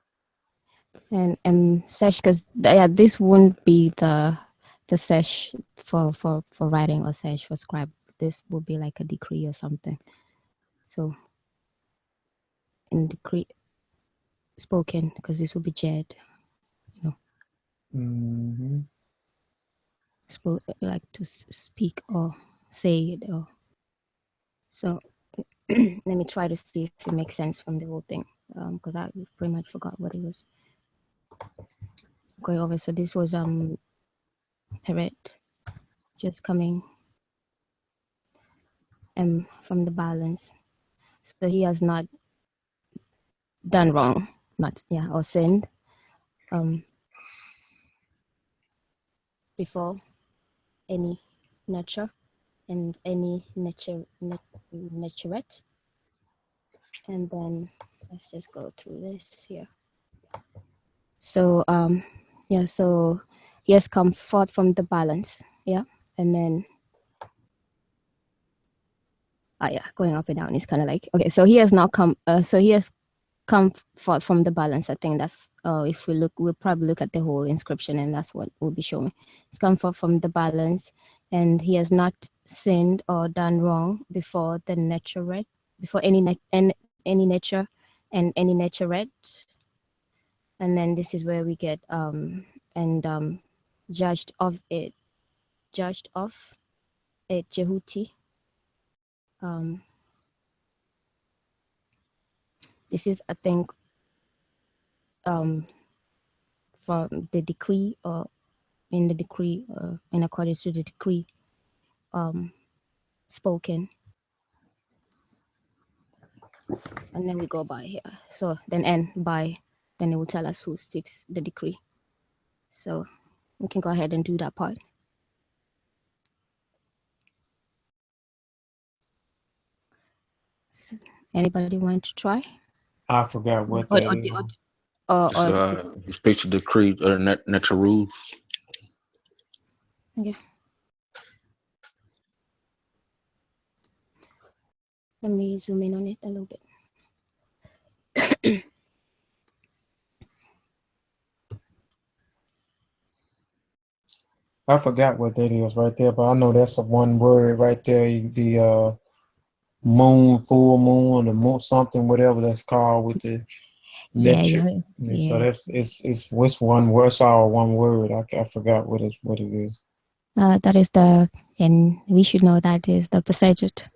And Sesh because this wouldn't be the Sesh for writing or Sesh for scribe. This would be like a decree or something. So in decree spoken because this will be Jed, you know. Mm-hmm. Like to speak or say it or so. Let me try to see if it makes sense from the whole thing because I pretty much forgot what it was going over. So this was Perret just coming from the balance. So he has not done wrong, or sinned before any Netcher and any Netcherette. And then let's just go through this here. So so he has come forth from the balance, and then going up and down is kind of like okay. So he has now come. So he has come forth from the balance. I think that's if we'll probably look at the whole inscription, and that's what will be showing. He's come forth from the balance, and he has not sinned or done wrong before the Netcher, before any Netcher and any Netcherette. And then this is where we get judged of. Jehuti. This is, I think, from the decree, or in the decree, in accordance to the decree, spoken. And then we go by here. So then end by, then it will tell us who speaks the decree. So we can go ahead and do that part. So anybody want to try? I forgot what that is. You speak to decree or Netcher rules. Okay. Let me zoom in on it a little bit. I forgot what that is right there, but I know that's a one word right there. The moon, full moon, the moon, something, whatever that's called with the Netcher. Yeah. So it's one word. It's all one word. I forgot what it is. That is the, and we should know that is the Pesajit.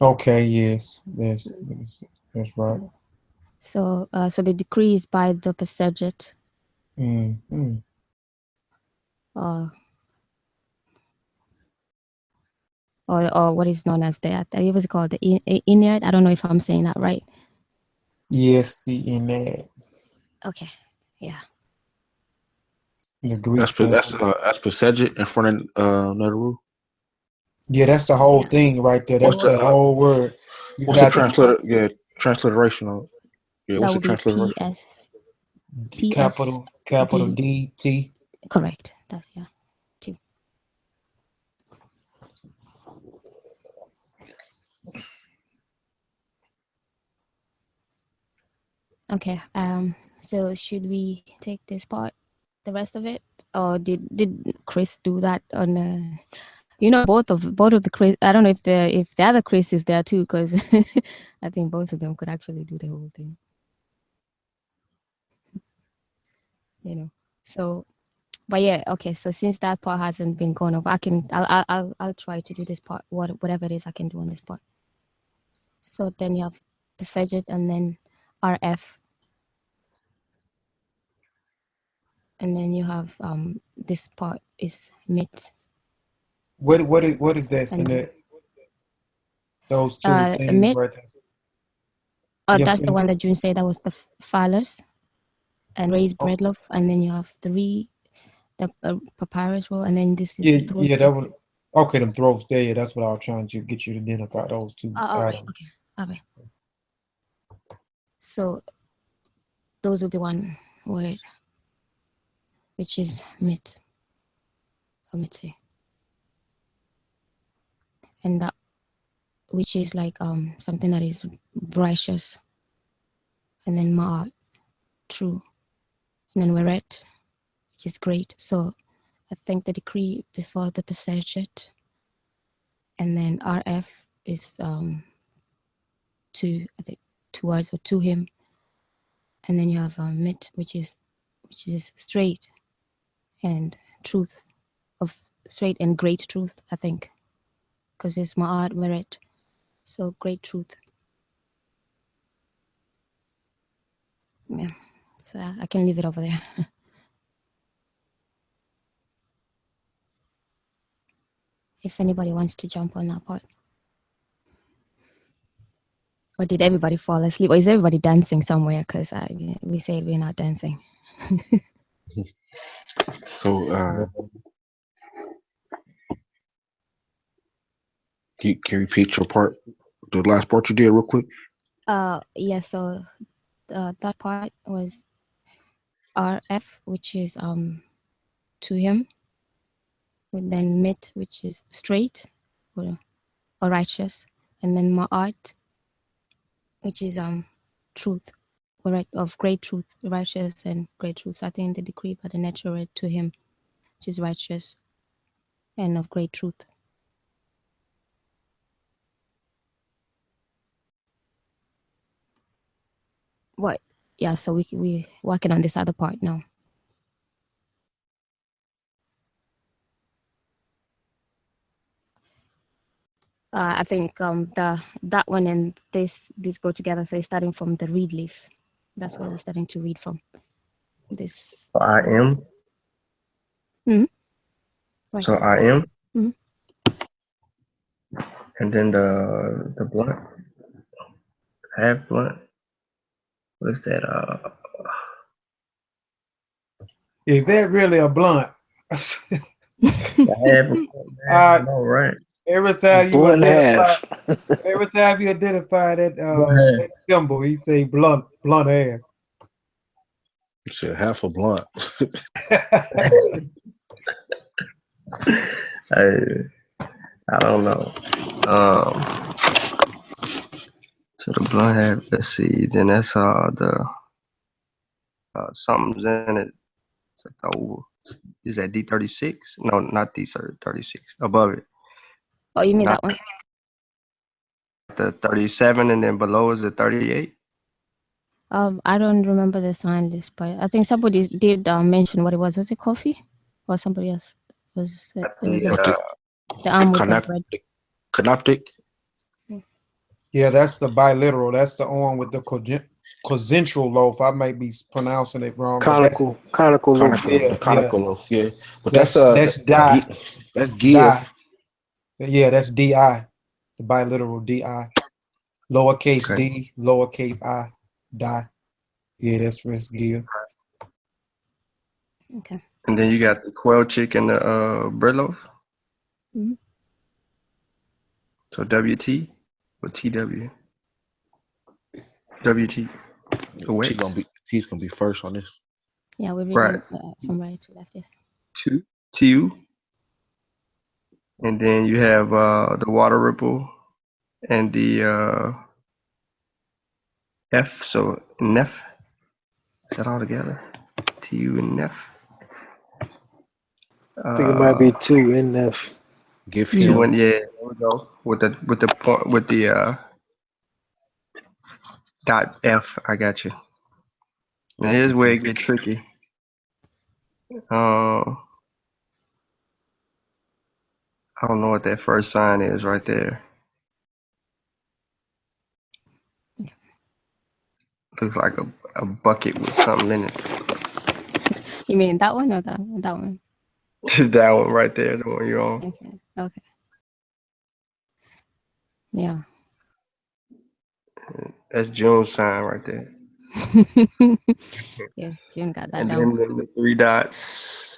Okay. Yes. That's right. So the decree is by the Pesajit. Or what is known as that. It was called the Inyard. I don't know if I'm saying that right. Yes, the Inyard. Okay. Yeah. The Greek. That's Pesajit in front of Netteru. Yeah, that's the whole thing right there. That's the whole word. What's the translator? Yeah, transliteration of it. Yeah, what's the transliteration? Capital D T. Correct. That, yeah. Two. Okay. So should we take this part, the rest of it, or did Chris do that on the? Both of the Chris. I don't know if the other Chris is there too, because I think both of them could actually do the whole thing. So, but yeah, okay. So since that part hasn't been gone over, I'll try to do this part. Whatever it is I can do on this part. So then you have the Pesajit and then RF. And then you have this part is MIT. What is that? Sinet? Those two things MIT, right there. that's the one that June said, that was the phallus and raised bread loaf, and then you have the papyrus roll, and then this is that was okay. Them throats there. Yeah, that's what I was trying to get you to identify those two. All right. Okay. All right. So those will be one word, which is mit, or mitzi, and that, which is like something that is righteous, and then ma'at, true, and then weret, which is great. So I think the decree before the Pesajit, and then RF is to, I think, towards or to him, and then you have mit, which is straight and truth, of straight and great truth, I think, because it's ma'at merit, so great truth. Yeah, so I can leave it over there. If anybody wants to jump on that part. Or did everybody fall asleep? Or is everybody dancing somewhere? Because we said we're not dancing. So, can you repeat your part, the last part you did, real quick? Yeah. So that part was RF, which is to him. And then mit, which is straight or righteous, and then ma'at, which is truth, or right, of great truth, righteous and great truth. I think the decree by the Netcher read to him, which is righteous and of great truth. What? Yeah. So we working on this other part now. I think that one and this go together. So it's starting from the reed leaf. That's where we're starting to read from. This. So I am. Right. So I am. Mhm. And then the blunt, half blunt. What is that? Is that really a blunt? The half. I know, right? Every time you Blunt identify, half. every time you identify that that symbol, he say blunt half. You said half a blunt. I don't know. So the blunt half. Let's see. Then that's the something's in it. It's like the over. Is that D36? No, not D36. Above it. Oh, you mean Not that one? the 37, and then below is the 38. I don't remember the sign list, but I think somebody did mention what it was. Was it coffee, or somebody else? Was it? It was What the the arm with the bread. canoptic? Yeah, that's the biliteral. That's the one with the congenital loaf. I might be pronouncing it wrong, but Conical loaf. Conical loaf, yeah. But that's di. That's give. Yeah, that's di. The biliteral di. Lowercase d, lowercase I, die. Yeah, that's what's give. Okay. And then you got the quail chick and the bread loaf. Mm-hmm. So WT or TW? WT. He's gonna be first on this. Yeah, we're reading from right to left. Yes. TU. And then you have the water ripple and the F. So NEF. Is that all together? TU and NEF. I think it might be 2 NF. Give You him. went, yeah, there we go. With the dot F. I got you. Now here's where it gets tricky. I don't know what that first sign is right there. Looks like a bucket with something in it. You mean that one or that one? That one right there, the one you're on. Okay. Yeah. That's June's sign right there. Yes, June got that And down. then the 3 dots.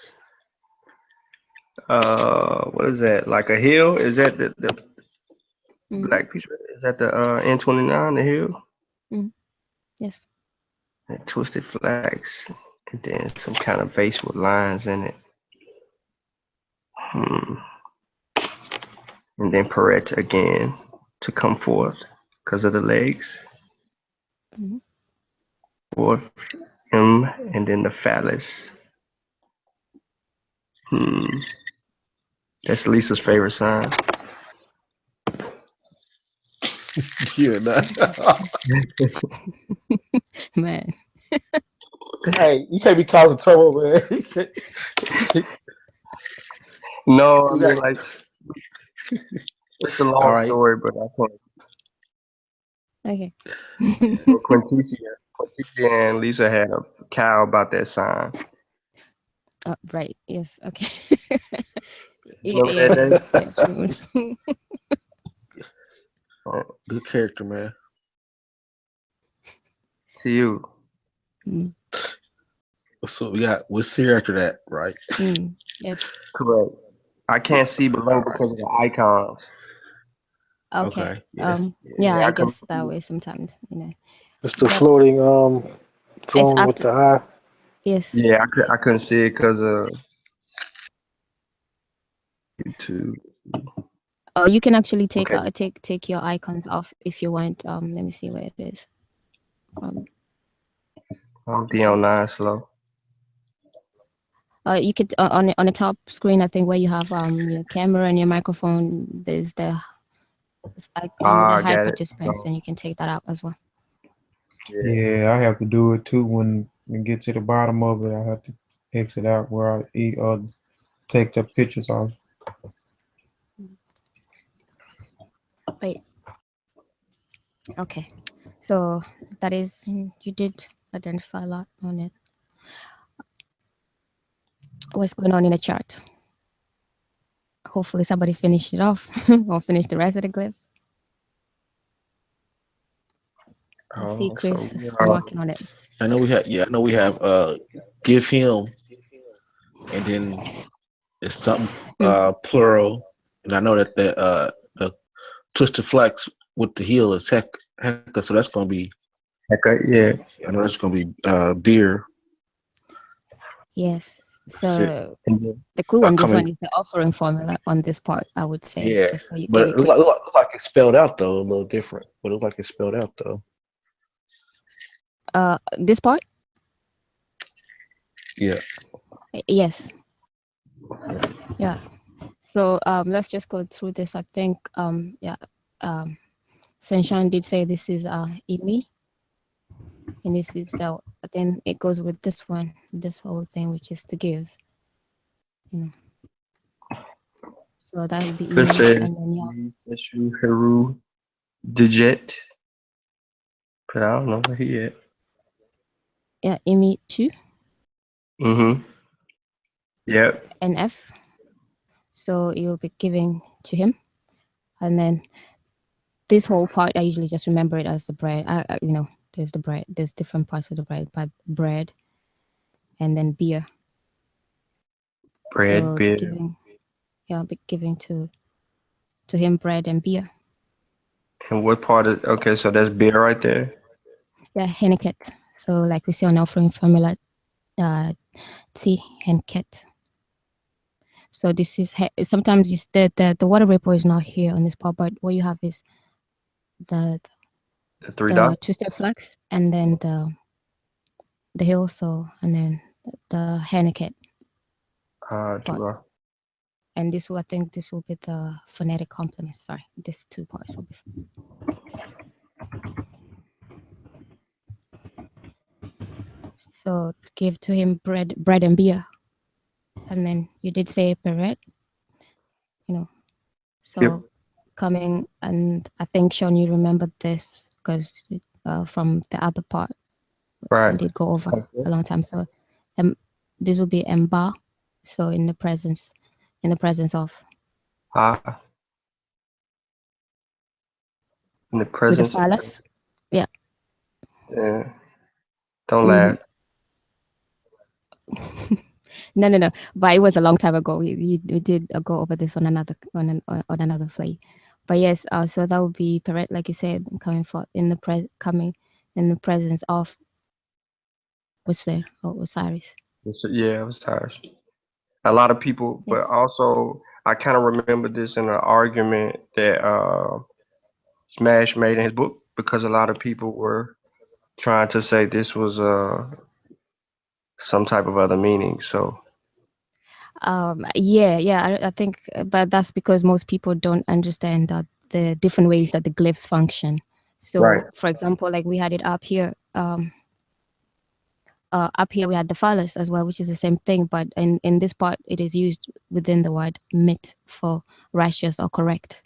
What is that? Like a hill? Is that the black piece? Is that the N29, the hill? Yes. And twisted flags, and then some kind of vase with lines in it. And then Perret again to come forth because of the legs. Fourth M, and then the phallus. That's Lisa's favorite sign. Man. Hey, you can't be causing trouble, man. No, I mean, like, it's a long story, but I can't. Okay. Quinticia and Lisa had a cow about that sign. Right. Yes. Okay. Remember that day? Good character, man. To you. So we'll see after that, right? Yes. Correct. I can't see below because of the icons. Okay. Yeah. I guess that way sometimes, It's the floating it's with the eye. Yes. Yeah, I couldn't see it because of YouTube. Oh, you can actually take take your icons off if you want. Let me see where it is. D09 slow. You could on the top screen, I think, where you have your camera and your microphone. There's this icon with the hide participants, and you can take that out as well. Yeah, I have to do it too when we get to the bottom of it. I have to exit out where I take the pictures off. Wait. Okay. So that is, you did identify a lot on it. What's going on in the chart? Hopefully somebody finished it off or finished the rest of the glyph. I see Chris has been working on it. I know we have give him, and then it's something plural, and I know that the twisted flax with the heel is hecka, so that's gonna be Okay, yeah. I know that's gonna be beer. Yes. So And then, the clue on this Coming, one is the offering formula on this part, I would say, yeah, just so you but get it it look quick. like it's spelled out though, a little different. But it look like it's spelled out though. This part? Yeah. Yes. Yeah. So let's just go through this. I think Senshan did say this is Imi, and this is the, then it goes with this one, this whole thing, which is to give. You know. So that would be Imi, and then Seshew, Heru, Dijet. But I don't know where he at. yeah, Imi 2. Mm-hmm. Yep. And F. So you'll be giving to him, and then this whole part I usually just remember it as the bread. You know, there's the bread. There's different parts of the bread, but bread, and then beer. Bread, So beer. giving, yeah, be giving to him bread and beer. And what part is okay? So that's beer right there. Yeah, Henniket. So like we see on offering formula, T Henniket. So this is sometimes you the water vapor is not here on this part, but what you have is the Three dots. twisted flax, and then the hill, so, and then the Henniket part. And this will, I think this will be the phonetic complement. Sorry, these two parts will be. So give to him bread and beer, and then you did say Peret, you know. So Yep. coming, and I think Sean, you remembered this because from the other part, Right. I did go over a long time. So this will be Mba, so in the presence of. In the With the presence. phallus, yeah. Yeah. Don't laugh. No. But it was a long time ago. We did go over this on another play. But yes, so that would be Peret, like you said, coming in the presence of Osiris. Yeah, it was tired. A lot of people, but Yes. also I kind of remember this in an argument that Smash made in his book because a lot of people were trying to say this was some type of other meaning. So Yeah, I think, but that's because most people don't understand that the different ways that the glyphs function. So right. for example, like we had it up here, we had the phallus as well, which is the same thing, but in this part it is used within the word mit for righteous or correct,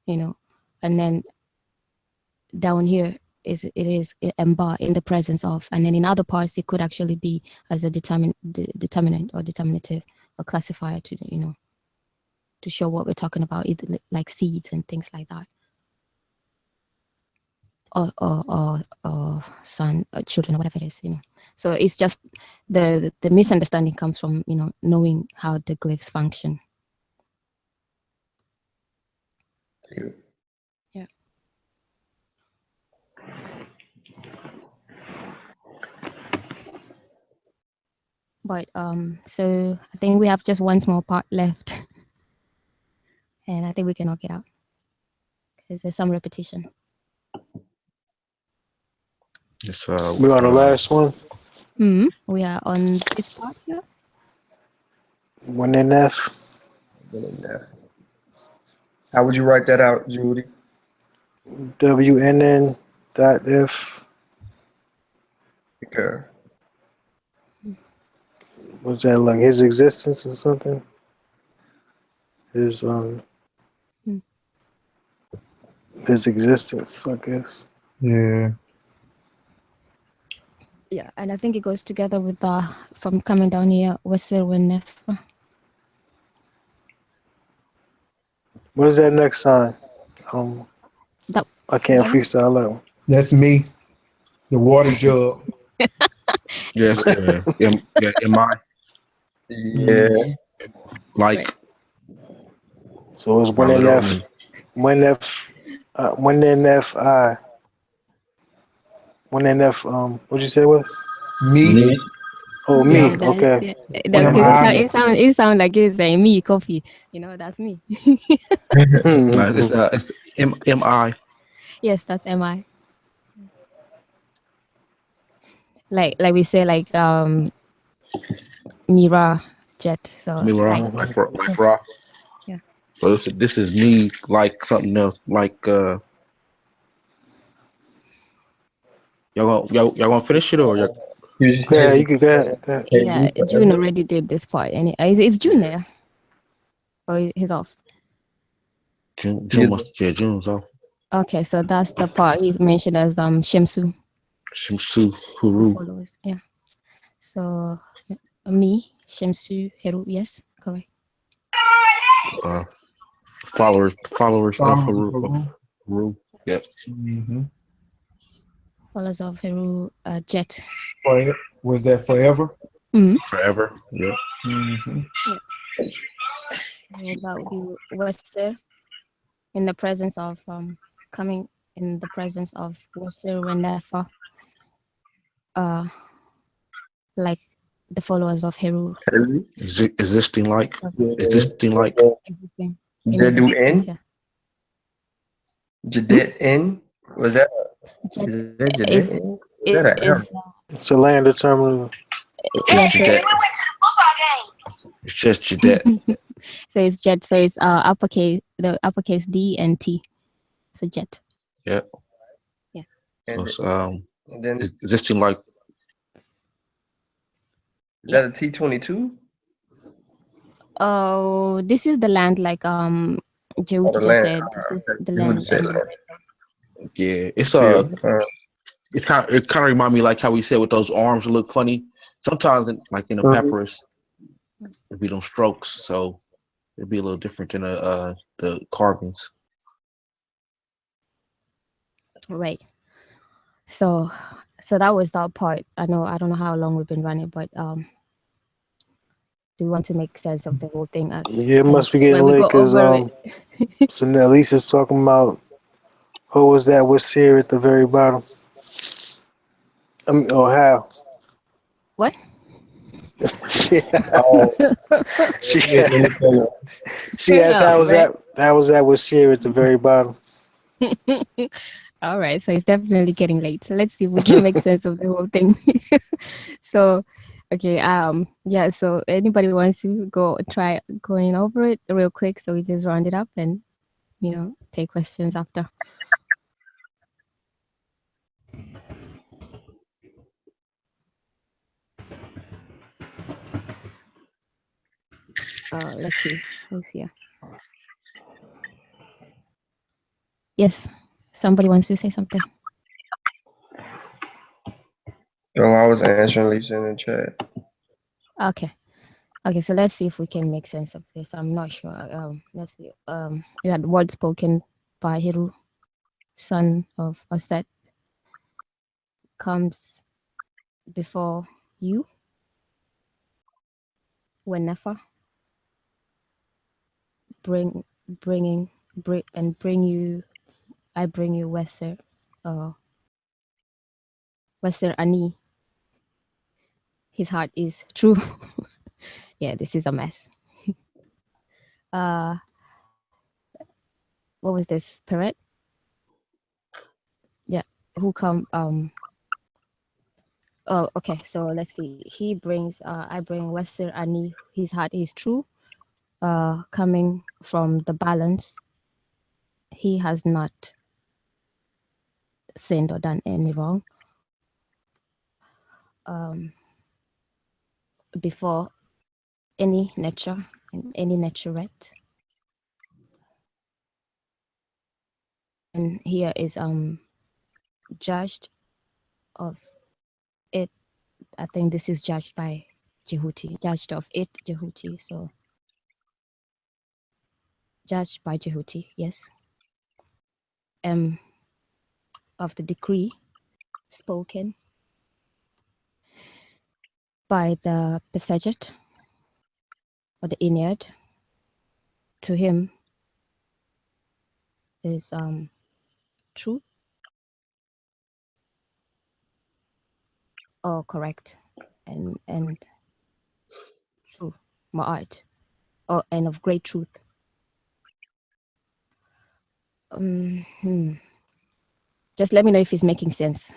you know. And then down here it is embar, in the presence of, and then in other parts it could actually be as a determinant or determinative or classifier to, you know, to show what we're talking about, either like seeds and things like that, or son or children or whatever it is, you know. So it's just the misunderstanding comes from, you know, knowing how the glyphs function. Yeah. But so I think we have just one small part left, and I think we can knock it out because there's some repetition. It's We're on the last one. We are on this part here. 1NF. How would you write that out, Judy? WNN.F. Okay. Was that like his existence or something? His his existence, I guess. Yeah. Yeah, and I think it goes together with the from coming down here, Wasir Nefer. What is that next sign? That I can't that one? freestyle that one. That's me, the water jug. Yes, yeah. Am I Yeah. like? Right. So it's My one little NF, one F, one NFI, one NF. What'd you say it was? Me, me. Oh, Yeah, me. M that, Okay. yeah, One because MI. it sound like it's saying me coffee. You know, that's me. It's M I. Yes, that's MI. Like we say Mira Jet. So Me raw, like like yes, raw. yeah. So this is me like something else. Like y'all gonna finish it or y'all? Yeah, you could go ahead. Go ahead. Yeah, June already did this part, and it's June Yeah. there, or he's off. June must June's off. Okay, so that's the part he mentioned as Shemsu, Shimsu the Huru. followers. Yeah. So me, Shemsu, Heru. Yes, correct. Uh, followers of Followers of Huru. Of Peru. Huru. Yep. Mm-hmm. Followers of Heru, Jet. Was that forever? Mm-hmm. Forever. Yep. Mm-hmm. Yeah. So that would be Wester in the presence of coming in the presence of Wester Wenefa, uh, like the followers of Heru, Existing like. of Existing like. everything in Jedu existence. N? Yeah. Hmm? Jadet N? Was that Jet is that Jadet is N? Was that an is error? It's a land determinative. It's yes. Jadet. It's just Jadet. So it's Jet. So it's uppercase D and T. So Jet. Yep. Yeah. So And it's and then existing like. is Yeah. that a T-22? Oh, this is the land like Or the Jeuti just land? said. This is Okay. the You would land say and land. Yeah. Field. It kind of remind me like how we said with those arms look funny. Sometimes like in a Mhm. papyrus, it'd be them strokes, so it'd be a little different than the carvings. right. So that was that part. I don't know how long we've been running, but do we want to make sense of the whole thing? Yeah, it And must be getting when we late go because over it, so now Lisa's talking about who was that was here at the very bottom. Or how? what? she Oh, she yeah, let me tell you. she asked Oh, right. how was that was here at the very bottom. All right, so it's definitely getting late. So let's see if we can make sense of the whole thing. So, okay, yeah. So anybody wants to go try going over it real quick? So we just round it up and take questions after. Let's see who's here. Yes, somebody wants to say something. Oh, I was answering Lisa in the chat. Okay. Okay, so let's see if we can make sense of this. I'm not sure. Let's see. You had word spoken by Hiru, son of Aset, comes before you, whenever bring you. I bring you Weser Ani. His heart is true. Yeah, this is a mess. Uh, what was this? Parrot? Yeah, who come? Oh, okay. So let's see. He brings. I bring Weser Ani. His heart is true. Coming from the balance, he has not sinned or done any wrong. Before any nature and any naturette, here is judged of it. I think this is judged by Jehuti, judged of it, Jehuti. So judged by Jehuti, yes. Of the decree spoken by the Pesajet or the Inyard to him is true or correct and true, ma'at, or and of great truth. Just let me know if it's making sense,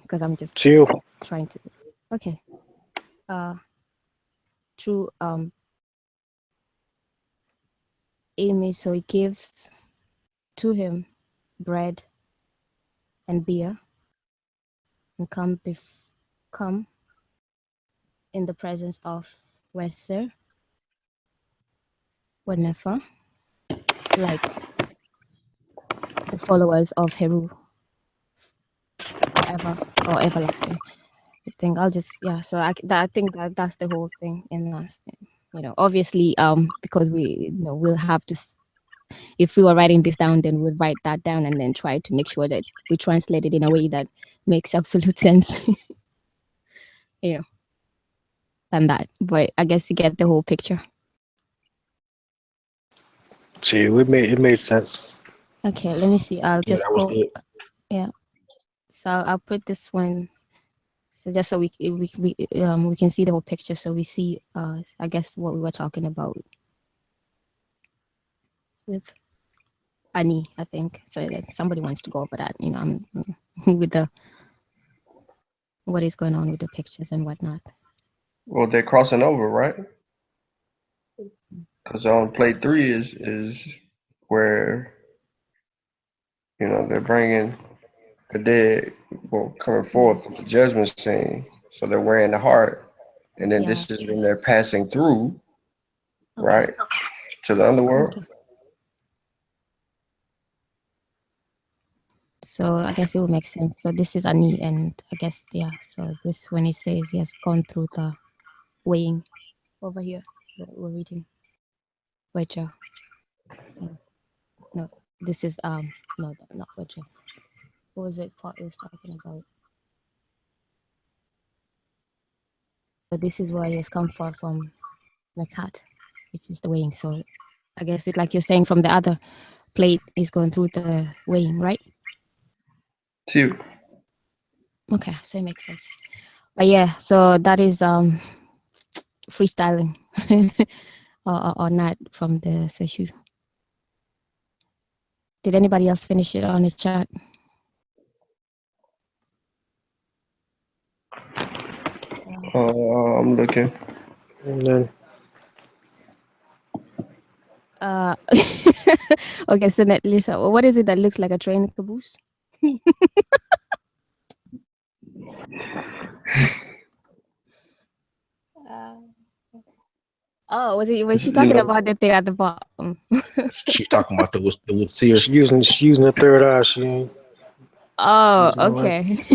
because I'm just trying to. Okay. True. Amy, so he gives to him bread and beer, and come in the presence of Weser, Wenefer, like the followers of Heru, forever or everlasting. I think I'll just, yeah. So I think that's the whole thing in us. You know, obviously, because we'll have to. If we were writing this down, then we'd write that down and then try to make sure that we translate it in a way that makes absolute sense. You know, than that. But I guess you get the whole picture. See, it made sense. Okay, let me see. I'll just go. Yeah. So I'll put this one. So just so we can see the whole picture. So we see, I guess, what we were talking about with Ani, I think. So that somebody wants to go over that. You know, I'm with the what is going on with the pictures and whatnot. Well, they're crossing over, right? Because on plate 3 is where, you know, they're bringing the dead, well, coming forth from the judgment scene. So they're wearing the heart, and then this is when they're passing through, right, to the underworld. Okay. So I guess it will make sense. So this is Ani, and I guess, yeah. So this, when he says he has gone through the weighing over here that we're reading. Wedger. No, this is no, not Wedger. What was it Paul was talking about? So this is where he has come forth from Mekat, which is the weighing. So I guess it's like you're saying from the other plate is going through the weighing, right? 2. Okay, so it makes sense. But yeah, so that is freestyling or not from the Seshew. Did anybody else finish it on the chat? I'm looking. And then okay, so Lisa, what is it that looks like a train caboose? Oh, was she talking about the thing at the bottom? She's talking about the wood seer. She's using the third eye. She ain't. Oh, okay.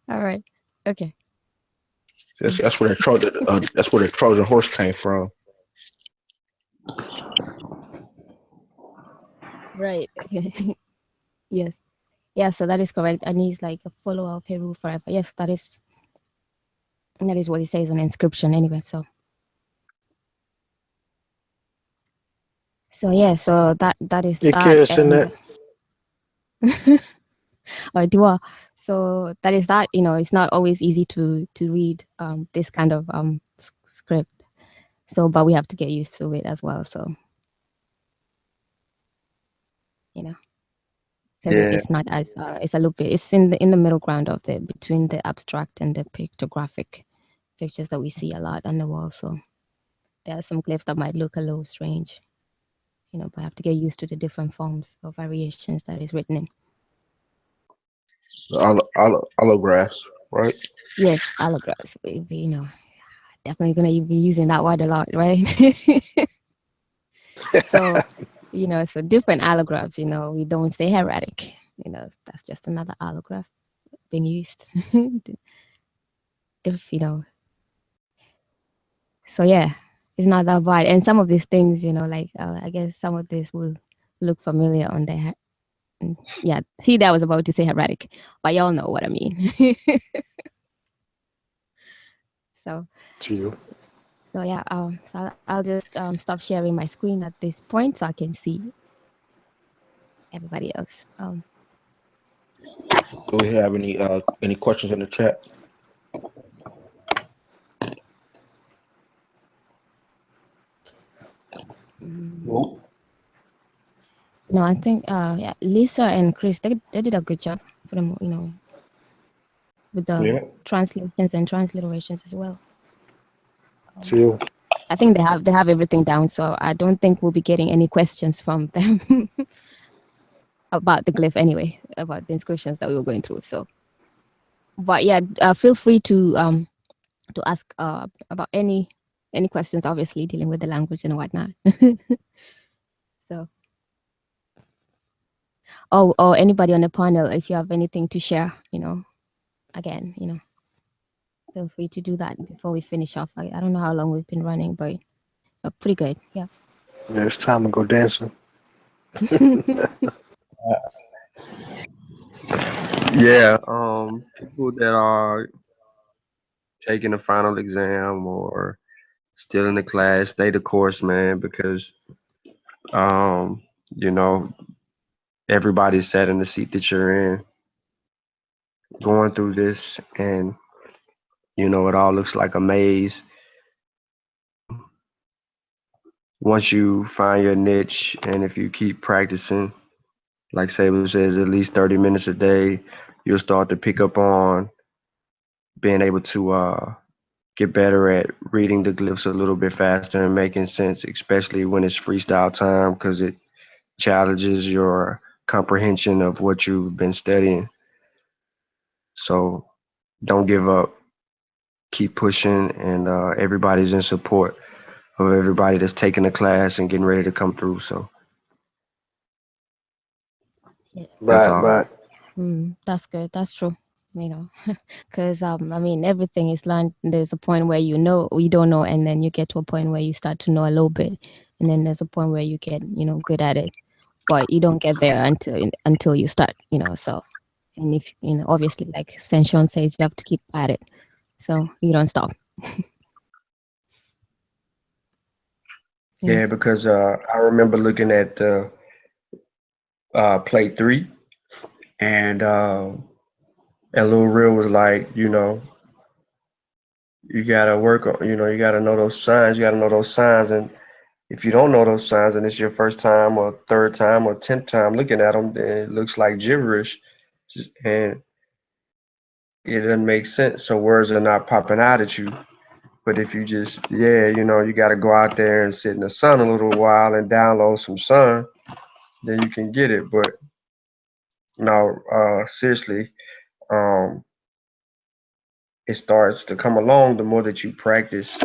All right. Okay. That's where the Trojan horse came from. Right. Yes. Yeah, so that is correct. And he's like a follower of Heru forever. Yes, that is what he says on inscription anyway. So yeah, so that is that. Dua. So that is that. You know, it's not always easy to read this kind of script. So, but we have to get used to it as well. So, you know, because it's not as it's a little bit. It's in the middle ground of between the abstract and the pictographic pictures that we see a lot on the wall. So there are some glyphs that might look a little strange, you know, but I have to get used to the different forms or variations that is written in. Allographs, right? Yes, allographs. You know, definitely gonna be using that word a lot, right? So You know, so different allographs, you know, we don't say heretic, you know, that's just another allograph being used. You know, so yeah, it's not that bad. And some of these things, you know, like I guess some of this will look familiar on the yeah, see that I was about to say heretic, but y'all know what I mean. So To you. so yeah, so I'll just stop sharing my screen at this point so I can see everybody else. Do we have any questions in the chat? Nope. No, I think yeah, Lisa and Chris, they did a good job for them, you know, with the Yeah. translations and transliterations as well. To you. I think they have everything down, so I don't think we'll be getting any questions from them about the glyph anyway, about the inscriptions that we were going through. So, but yeah, feel free to ask about any questions, obviously dealing with the language and whatnot. So, or anybody on the panel, if you have anything to share, you know, again, you know, feel free to do that before we finish off. I don't know how long we've been running, but pretty good. Yeah. Yeah, it's time to go dancing. Yeah. People that are taking a final exam or still in the class, stay the course, man, because you know, everybody's sat in the seat that you're in, going through this, and you know, it all looks like a maze. Once you find your niche, and if you keep practicing, like Saber says, at least 30 minutes a day, you'll start to pick up on being able to get better at reading the glyphs a little bit faster and making sense, especially when it's freestyle time, because it challenges your comprehension of what you've been studying. So don't give up, keep pushing, and everybody's in support of everybody that's taking the class and getting ready to come through. So Yeah. that's Right, all. right. That's good. That's true. You know, because I mean, everything is learned. There's a point where you know you don't know, and then you get to a point where you start to know a little bit, and then there's a point where you get, you know, good at it, but you don't get there until you start. You know, so and if you know, obviously, like Senshawn says, you have to keep at it, so you don't stop. Yeah. Yeah, because I remember looking at plate 3, and Lil Real was like, you know, you gotta work on, you know, you gotta know those signs, you gotta know those signs, and if you don't know those signs and it's your first time or third time or 10th time looking at them, then it looks like gibberish, and it doesn't make sense. So words are not popping out at you. But if you just, yeah, you know, you got to go out there and sit in the sun a little while and download some sun, then you can get it. But no, seriously, um, it starts to come along the more that you practice.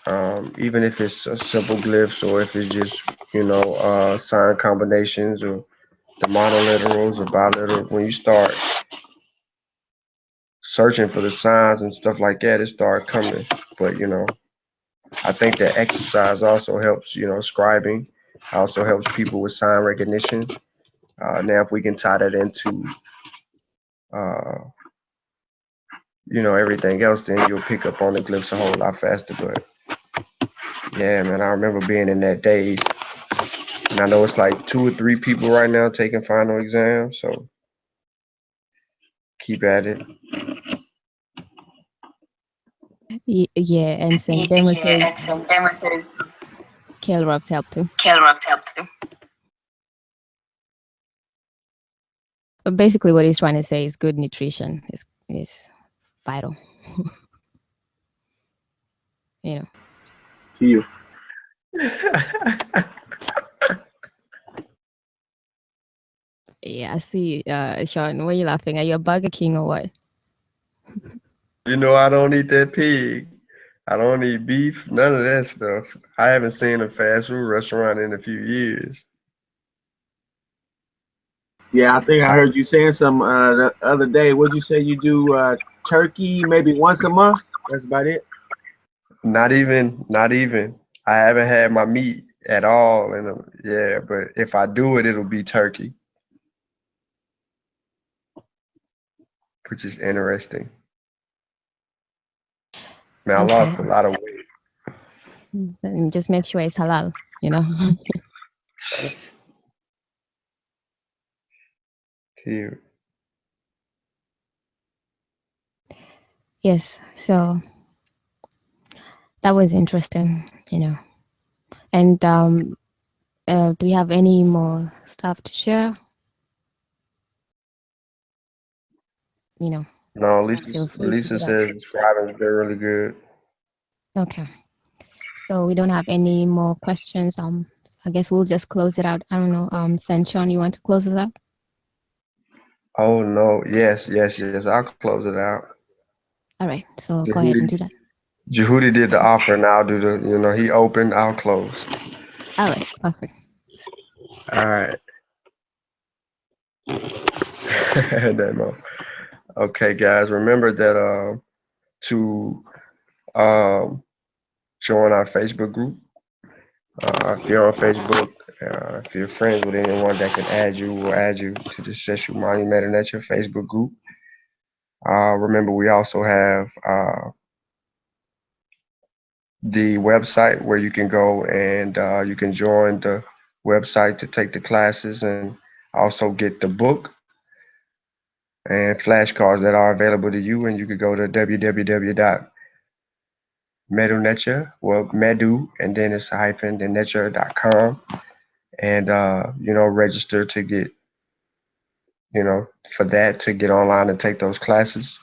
Even if it's a simple glyphs or if it's just, you know, sign combinations or the monoliterals or biliteral, when you start searching for the signs and stuff like that, it starts coming. But, you know, I think that exercise also helps, you know, scribing, also helps people with sign recognition. Now, if we can tie that into, uh, you know, everything else, then you'll pick up on the glyphs a whole lot faster. But yeah, man, I remember being in that daze. And I know it's like 2 or 3 people right now taking final exams, so keep at it. Yeah, and some demo says Kale Rob's help too. But basically, what he's trying to say is good nutrition is vital. You know. To you. Yeah, I see. Sean, why are you laughing? Are you a Burger King or what? You know, I don't eat that pig. I don't eat beef, none of that stuff. I haven't seen a fast food restaurant in a few years. Yeah, I think I heard you saying some the other day. What'd you say you do turkey maybe once a month? That's about it. Not even, not even. I haven't had my meat at all, and yeah, but if I do it, it'll be turkey, which is interesting. Man, I Okay. lost a lot of weight. Then just make sure it's halal, you know. Here. Yes. So that was interesting, you know. And do you have any more stuff to share? You know, No, feel free to Lisa do that. says scribing's been really good. Okay. So we don't have any more questions. I guess we'll just close it out. I don't know. Senchon, you want to close it out? Oh no, yes, yes, yes. I'll close it out. All right. So go ahead and Jehudi, do that. Jehudi did the offer, and I'll do the. He opened, I'll close. All right. Perfect. All right. Demo. Okay, guys. Remember that to um, join our Facebook group. If you're on Facebook, if you're friends with anyone that can add you, we'll add you to the Seshew Netcher Facebook group. Remember, we also have the website where you can go and you can join the website to take the classes and also get the book and flashcards that are available to you. And you could go to www.mdw-ntr, well, Medew, and then it's hyphen, then netcher.com, and, register to get, for that to get online and take those classes.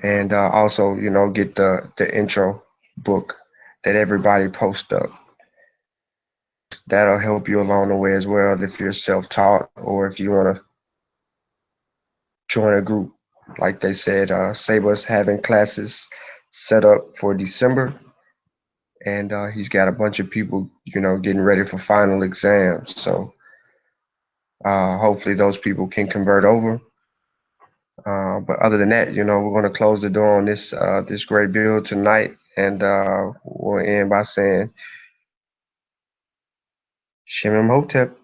And also, get the intro book that everybody posts up. That'll help you along the way as well if you're self-taught or if you want to join a group. Like they said, Saba's having classes set up for December, and he's got a bunch of people, getting ready for final exams. So hopefully those people can convert over. But other than that, we're going to close the door on this great build tonight, and we'll end by saying Shemem Hotep.